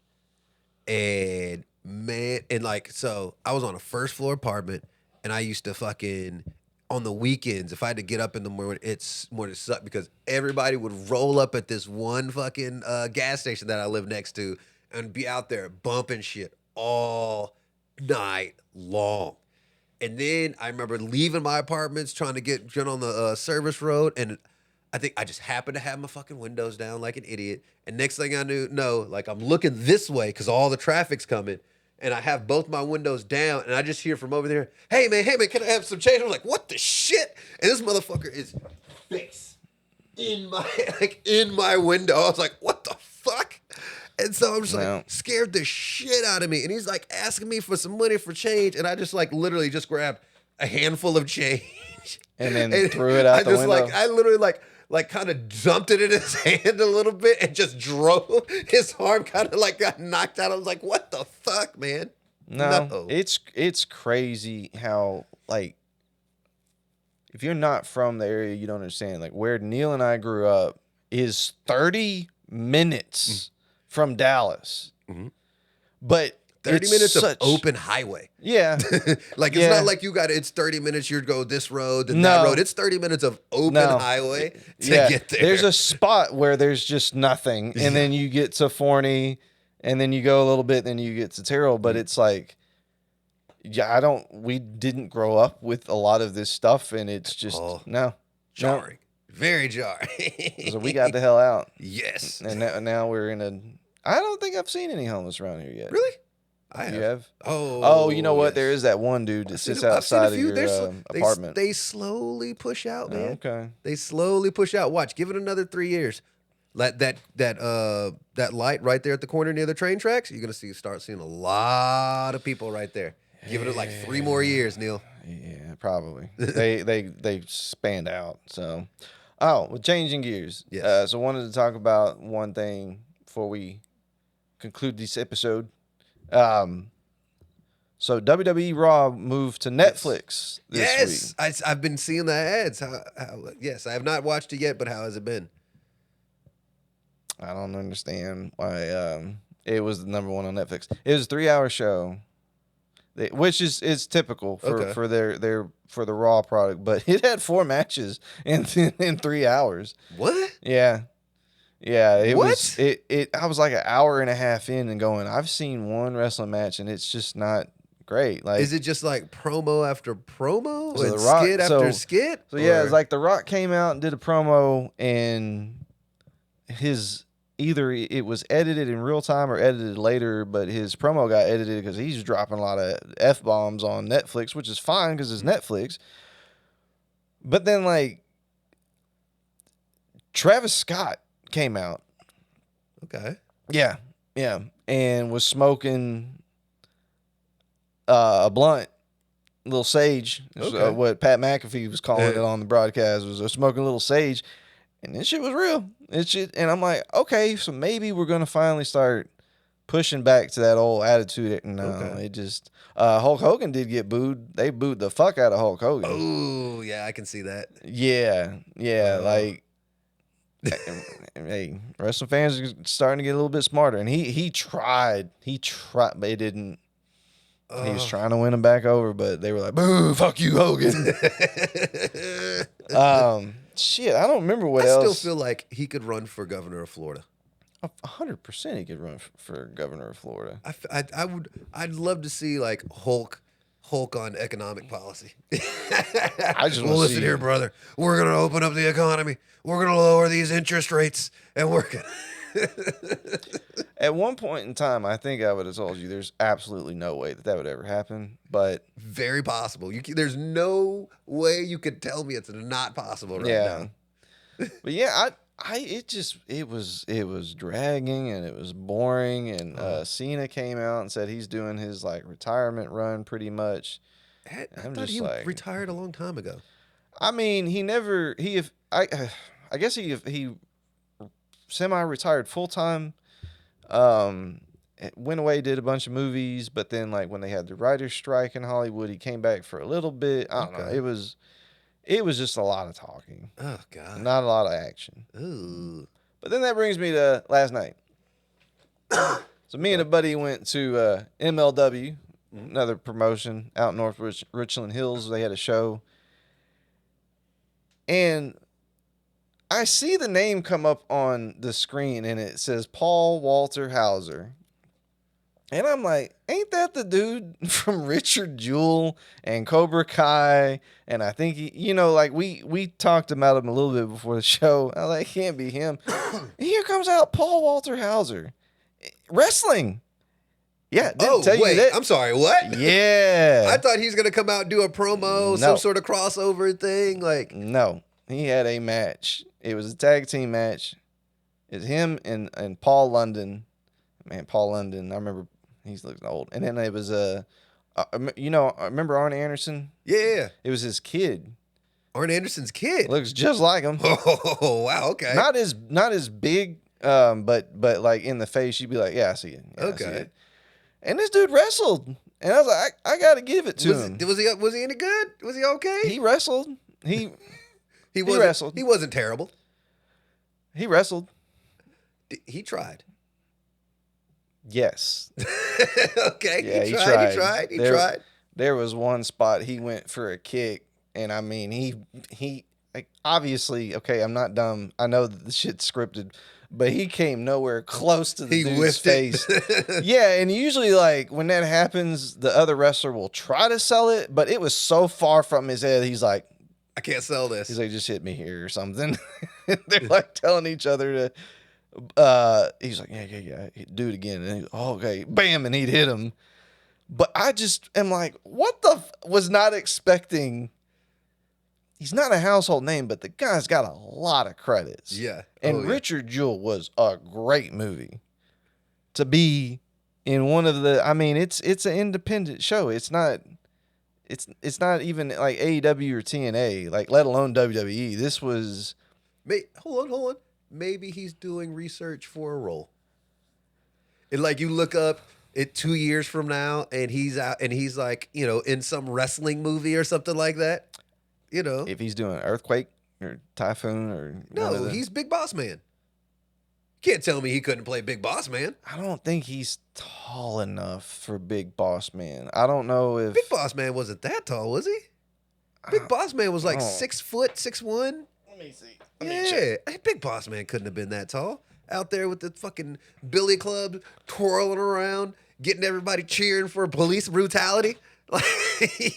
And man, and like, so I was on a first floor apartment, and I used to fucking, on the weekends, if I had to get up in the morning, it's more to suck because everybody would roll up at this one fucking gas station that I live next to and be out there bumping shit all night long. And then I remember leaving my apartments, trying to get on the service road, and I think I just happened to have my fucking windows down like an idiot. And next thing I know, like I'm looking this way because all the traffic's coming, and I have both my windows down, and I just hear from over there, hey man, can I have some change? I'm like, what the shit? And this motherfucker is face in my window. I was like, what the fuck? And so I'm just like scared the shit out of me. And he's like asking me for some money for change. And I just like literally just grabbed a handful of change. And then threw it out the window. I literally like kind of dumped it in his hand a little bit and just drove. His arm kind of like got knocked out. I was like, what the fuck, man? No. It's crazy how like if you're not from the area, you don't understand. Like where Neal and I grew up is 30 minutes from Dallas. But 30 minutes of open highway. Yeah. Like it's not like it's 30 minutes you go this road, then that road. It's 30 minutes of open highway to get there. There's a spot where there's just nothing, and then you get to Forney, and then you go a little bit, then you get to Terrell, but it's like we didn't grow up with a lot of this stuff, and it's just jarring. Very jarring. So we got the hell out. Yes. And now we're in I don't think I've seen any homeless around here yet. Really? You have? Oh, you know what? There is that one dude that sits outside of your apartment. They slowly push out, man. Okay. They slowly push out. Watch, give it another 3 years. Let that light right there at the corner near the train tracks. You're gonna start seeing a lot of people right there. Give it like 3 more years, Neal. Yeah, probably. they spanned out. So, well, changing gears. Yes. So wanted to talk about one thing before we conclude this episode. So WWE Raw moved to Netflix this week. I've been seeing the ads. Yes, I have not watched it yet, but how has it been? I don't understand why it was the number one on Netflix. It was a 3-hour show, which is typical for the Raw product, but it had 4 matches in 3 hours. What? Yeah. It was. I was like an hour and a half in and going, I've seen one wrestling match and it's just not great. Like, is it just like promo after promo so and the Rock, skit after skit? So yeah, it's like The Rock came out and did a promo, and either it was edited in real time or edited later, but his promo got edited because he's dropping a lot of F-bombs on Netflix, which is fine because it's Netflix. But then like Travis Scott came out. Okay. Yeah. And was smoking a blunt, a little sage. Okay. What Pat McAfee was calling it on the broadcast was smoking a little sage. And this shit was real. And I'm like, okay, so maybe we're going to finally start pushing back to that old attitude. No, it just... Hulk Hogan did get booed. They booed the fuck out of Hulk Hogan. Oh, yeah, I can see that. Yeah, like... Hey, wrestling fans are starting to get a little bit smarter, and he tried, but it didn't He was trying to win him back over, but they were like, "Boo, fuck you, Hogan." Shit, I don't remember what I else. still feel like he could run for governor of Florida. 100% he could run for governor of Florida. I'd love to see like Hulk on economic policy. I just Well, want to listen see. here, brother. We're gonna open up the economy. We're gonna lower these interest rates, and we're gonna. At one point in time, I think I would have told you there's absolutely no way that would ever happen. But Very possible. There's no way you could tell me it's not possible right now. But yeah, it was dragging and it was boring. And Cena came out and said he's doing his like retirement run pretty much. I thought he retired a long time ago. I mean, I guess he semi-retired full time. Went away, did a bunch of movies, but then like when they had the writer's strike in Hollywood, he came back for a little bit. I don't know. It was just a lot of talking. Oh God. Not a lot of action. Ooh. But then that brings me to last night. So me and a buddy went to MLW, another promotion out north Richland Hills. They had a show. And I see the name come up on the screen and it says Paul Walter Hauser. And I'm like, ain't that the dude from Richard Jewell and Cobra Kai? And I think we talked about him a little bit before the show. I was like, can't be him. And here comes out Paul Walter Hauser. Wrestling. Yeah. I'm sorry, what? Yeah. I thought he was gonna come out and do a promo, some sort of crossover thing. Like, no. He had a match. It was a tag team match. It's him and Paul London. Man, Paul London, I remember he's looking old. And then it was remember Arn Anderson? Yeah. It was his kid. Arn Anderson's kid. Looks just like him. Oh, wow, okay. Not as big, but like in the face, you'd be like, yeah, I see it. Yeah, okay. I see it. And this dude wrestled. And I was like, I gotta give it to him. Was he any good? Was he okay? He wrestled. He wrestled. He wasn't terrible. He wrestled. He tried. Yes. Okay. Yeah, he tried. There was one spot he went for a kick, and I mean he like, obviously, okay, I'm not dumb. I know that the shit's scripted, but he came nowhere close to the dude's face. Yeah, and usually like when that happens, the other wrestler will try to sell it, but it was so far from his head, he's like, I can't sell this. He's like, just hit me here or something. They're like telling each other to he's like, yeah, do it again. And he's, oh, okay, bam, and he'd hit him. But I just am like, what the was not expecting. He's not a household name, but the guy's got a lot of credits. Yeah. And Richard Jewell was a great movie to be in one of the, I mean, it's an independent show. It's not even like AEW or TNA, like let alone WWE. This was. Hold on. Maybe he's doing research for a role. And like you look up it 2 years from now, and he's out, and he's like, in some wrestling movie or something like that. If he's doing Earthquake or Typhoon or no, he's Big Boss Man. You can't tell me he couldn't play Big Boss Man. I don't think he's tall enough for Big Boss Man. I don't know if Big Boss Man wasn't that tall, was he? Big Boss Man was like 6 foot, 6'1". Let me see. Hey, Big Boss Man couldn't have been that tall. Out there with the fucking billy club twirling around, getting everybody cheering for police brutality. Like,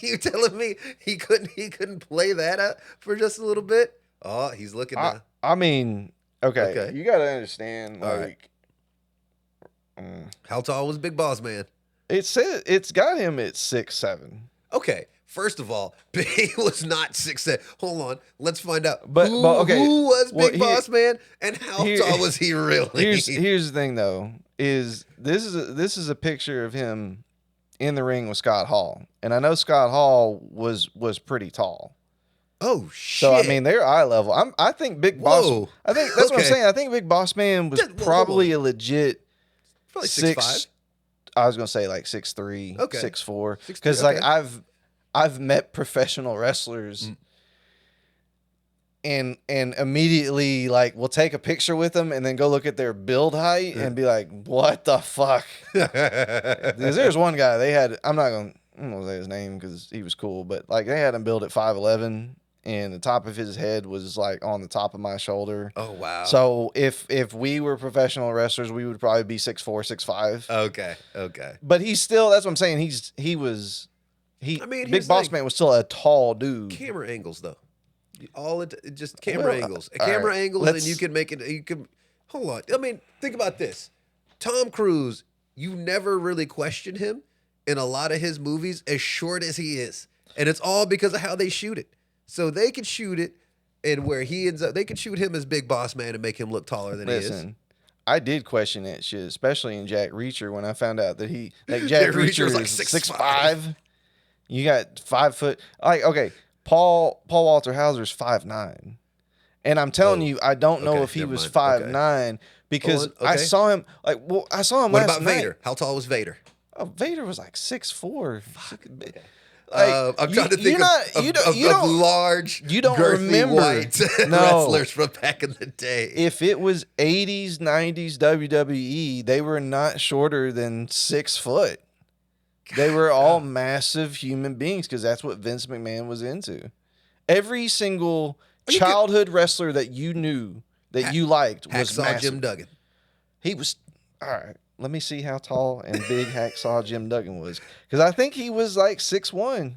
you telling me he couldn't play that up for just a little bit? Oh, he's looking now. I mean, okay. You got to understand, like, how tall was Big Boss Man? It's got him at 6'7". Okay. First of all, he was not 6'7". Hold on, let's find out. But who was Big Boss Man, and how tall was he really? Here's the thing, though, is this is a picture of him in the ring with Scott Hall, and I know Scott Hall was pretty tall. Oh shit! So I mean, they're eye level. I think Big Boss. I think that's what I'm saying. I think Big Boss Man was probably a legit. Probably 6'5". I was gonna say like 6'3", okay, 6'4", because like I've met professional wrestlers and immediately like will take a picture with them and then go look at their build height and be like, what the fuck? Because there's one guy they had. I'm not gonna say his name because he was cool, but like they had him build at 5'11", and the top of his head was like on the top of my shoulder. Oh wow! So if we were professional wrestlers, we would probably be 6'4", 6'5". Okay. But he's still. That's what I'm saying. I mean, Big Boss Man was still a tall dude. Camera angles though. Just camera angles. Camera angles, and you can make it. You can hold on. I mean, think about this. Tom Cruise, you never really question him in a lot of his movies, as short as he is, and it's all because of how they shoot it. So they could shoot it, and where he ends up, they could shoot him as Big Boss Man and make him look taller than he is. I did question that shit, especially in Jack Reacher when I found out that Jack Reacher is like 6'5". You got 5 foot. Like, okay, Paul Walter Hauser's 5'9", and I'm telling you, I don't know if he was 5'9" because I saw him I saw him What last about night. Vader? How tall was Vader? Oh, Vader was like 6'4". I'm trying to think of large, you don't girthy remember white wrestlers from back in the day. If it was 80s, 90s WWE, they were not shorter than 6 foot. They were all massive human beings because that's what Vince McMahon was into. Every single childhood wrestler that you knew that you liked was massive. Jim Duggan. He was all right. Let me see how tall and big Hacksaw Jim Duggan was, because I think he was like 6'1".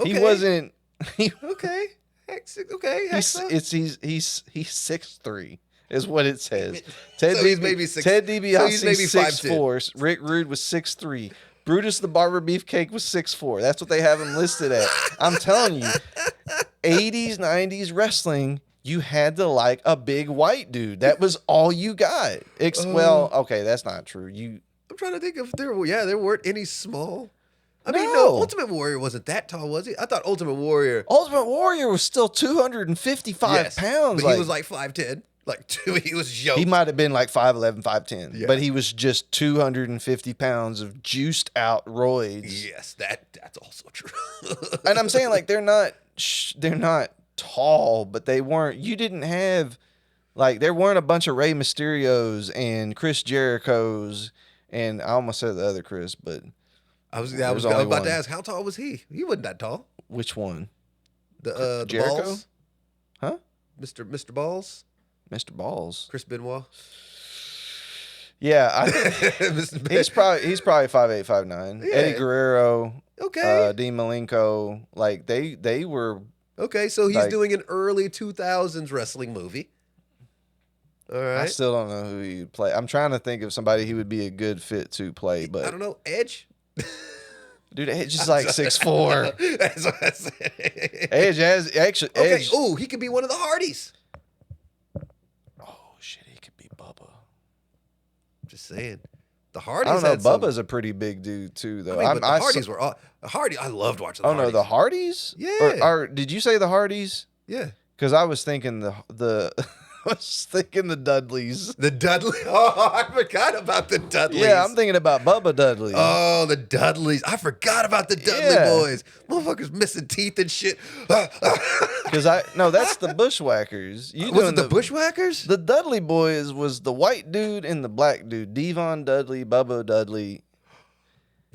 Okay. He wasn't. Okay. Hacksaw. He's 6'3" is what it says. Ted DiBiase is 6'4". Rick Rude was 6'3". Brutus the Barber Beefcake was 6'4". That's what they have him listed at. I'm telling you, 80s, 90s wrestling, you had to like a big white dude. That was all you got. Well, okay, that's not true. I'm trying to think if there weren't any small. I mean, No. Ultimate Warrior wasn't that tall, was he? I thought Ultimate Warrior was still 255 pounds. But he was like 5'10". He was yoked. He might have been like 5'11", 5'10", Yeah. but he was just 250 pounds of juiced out roids. Yes, that's also true. And I'm saying like they're not tall, but they weren't. You didn't have there weren't a bunch of Rey Mysterios and Chris Jerichos, and I almost said the other Chris, but I was about to ask, how tall was he? He wasn't that tall. Which one? The Jericho? Balls? Huh? Mr. Balls? Mr. Balls. Chris Benoit? Yeah, I think he's probably 5'8", 5'9". Yeah. Eddie Guerrero. Okay. Dean Malenko. Like they were. Okay, so he's doing an early 2000s wrestling movie. All right. I still don't know who he would play. I'm trying to think of somebody he would be a good fit to play, but I don't know. Edge? Dude, Edge is like 6'4". That's what I said. Edge has actually. Okay. Edge. Oh, he could be one of the Hardys. Oh shit, he could be Bubba. Just saying. The Hardys. I don't know. Bubba's a pretty big dude too, though. I mean, the Hardys were all. Hardy. I loved watching. The Hardys. No, the Hardys. Yeah. Or did you say the Hardys? Yeah. Because I was thinking the I was thinking the Dudleys. The Dudley. Oh, I forgot about the Dudleys. Yeah, I'm thinking about Bubba Dudley. Oh, the Dudleys. I forgot about the Dudley boys. Motherfuckers missing teeth and shit. Because that's the Bushwhackers. Was it the Bushwhackers? The Dudley boys was the white dude and the black dude. Devon Dudley, Bubba Dudley.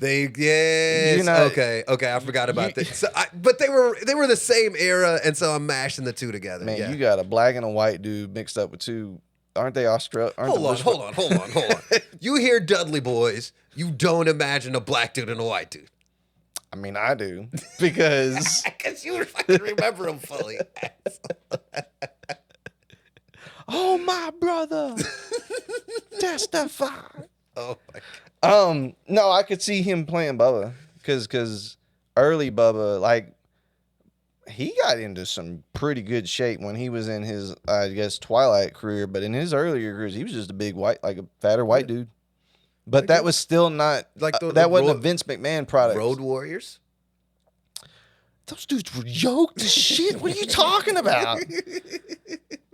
Okay. I forgot about that. So but they were the same era, and so I'm mashing the two together. Man, yeah. you got a black and a white dude mixed up with two. Aren't they Australian? Hold on. You hear Dudley boys, you don't imagine a black dude and a white dude. I mean, I do because you fucking remember them fully. Oh, my brother, testify. Oh my God. No, I could see him playing Bubba because early Bubba, like, he got into some pretty good shape when he was in his, I guess, Twilight career. But in his earlier careers, he was just a big white, like a fatter white dude. But that was still not that wasn't a Vince McMahon product. Road Warriors. Those dudes were yoked as shit. What are you talking about?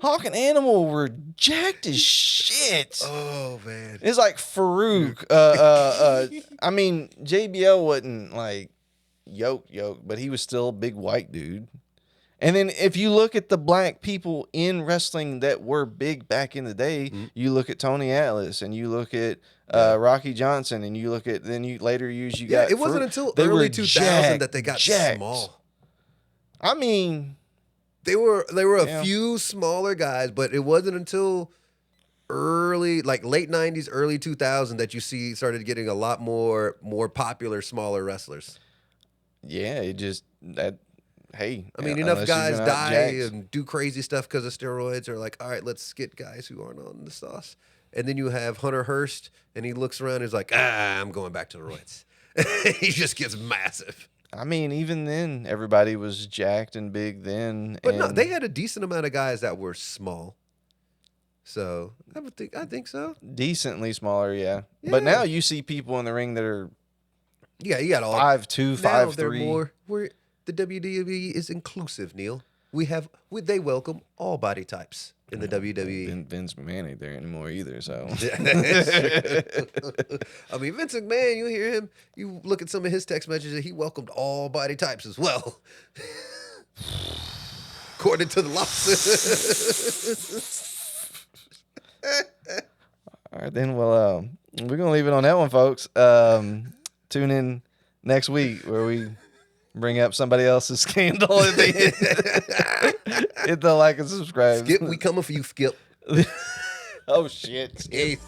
Hawk and Animal were jacked as shit. Oh man, it's like Farouk. I mean, JBL wasn't like yoked, but he was still a big white dude. And then if you look at the black people in wrestling that were big back in the day, you look at Tony Atlas and you look at Rocky Johnson and you look at you got it wasn't until they early were 2000 that they got jacked. small. I mean, They were a few smaller guys, but it wasn't until late 90s, early 2000 that you started getting a lot more popular smaller wrestlers. Yeah, hey, I mean, enough guys die and do crazy stuff because of steroids, or like, all right, let's get guys who aren't on the sauce. And then you have Hunter Hearst, and he looks around and he's like, I'm going back to the roids. He just gets massive. I mean, even then, everybody was jacked and big then. But no, they had a decent amount of guys that were small. So I think so. Decently smaller, yeah. But now you see people in the ring that are you got all 5'2", 5'3". They're more. The WWE is inclusive, Neal. They welcome all body types in the WWE. Vince McMahon ain't there anymore either, so. I mean, Vince McMahon, you hear him, you look at some of his text messages, he welcomed all body types as well. According to the lawsuit. All right, then, well, we're going to leave it on that one, folks. Tune in next week where we bring up somebody else's scandal. Hit the like and subscribe. Skip, we coming for you, Skip. Oh, shit. Skip.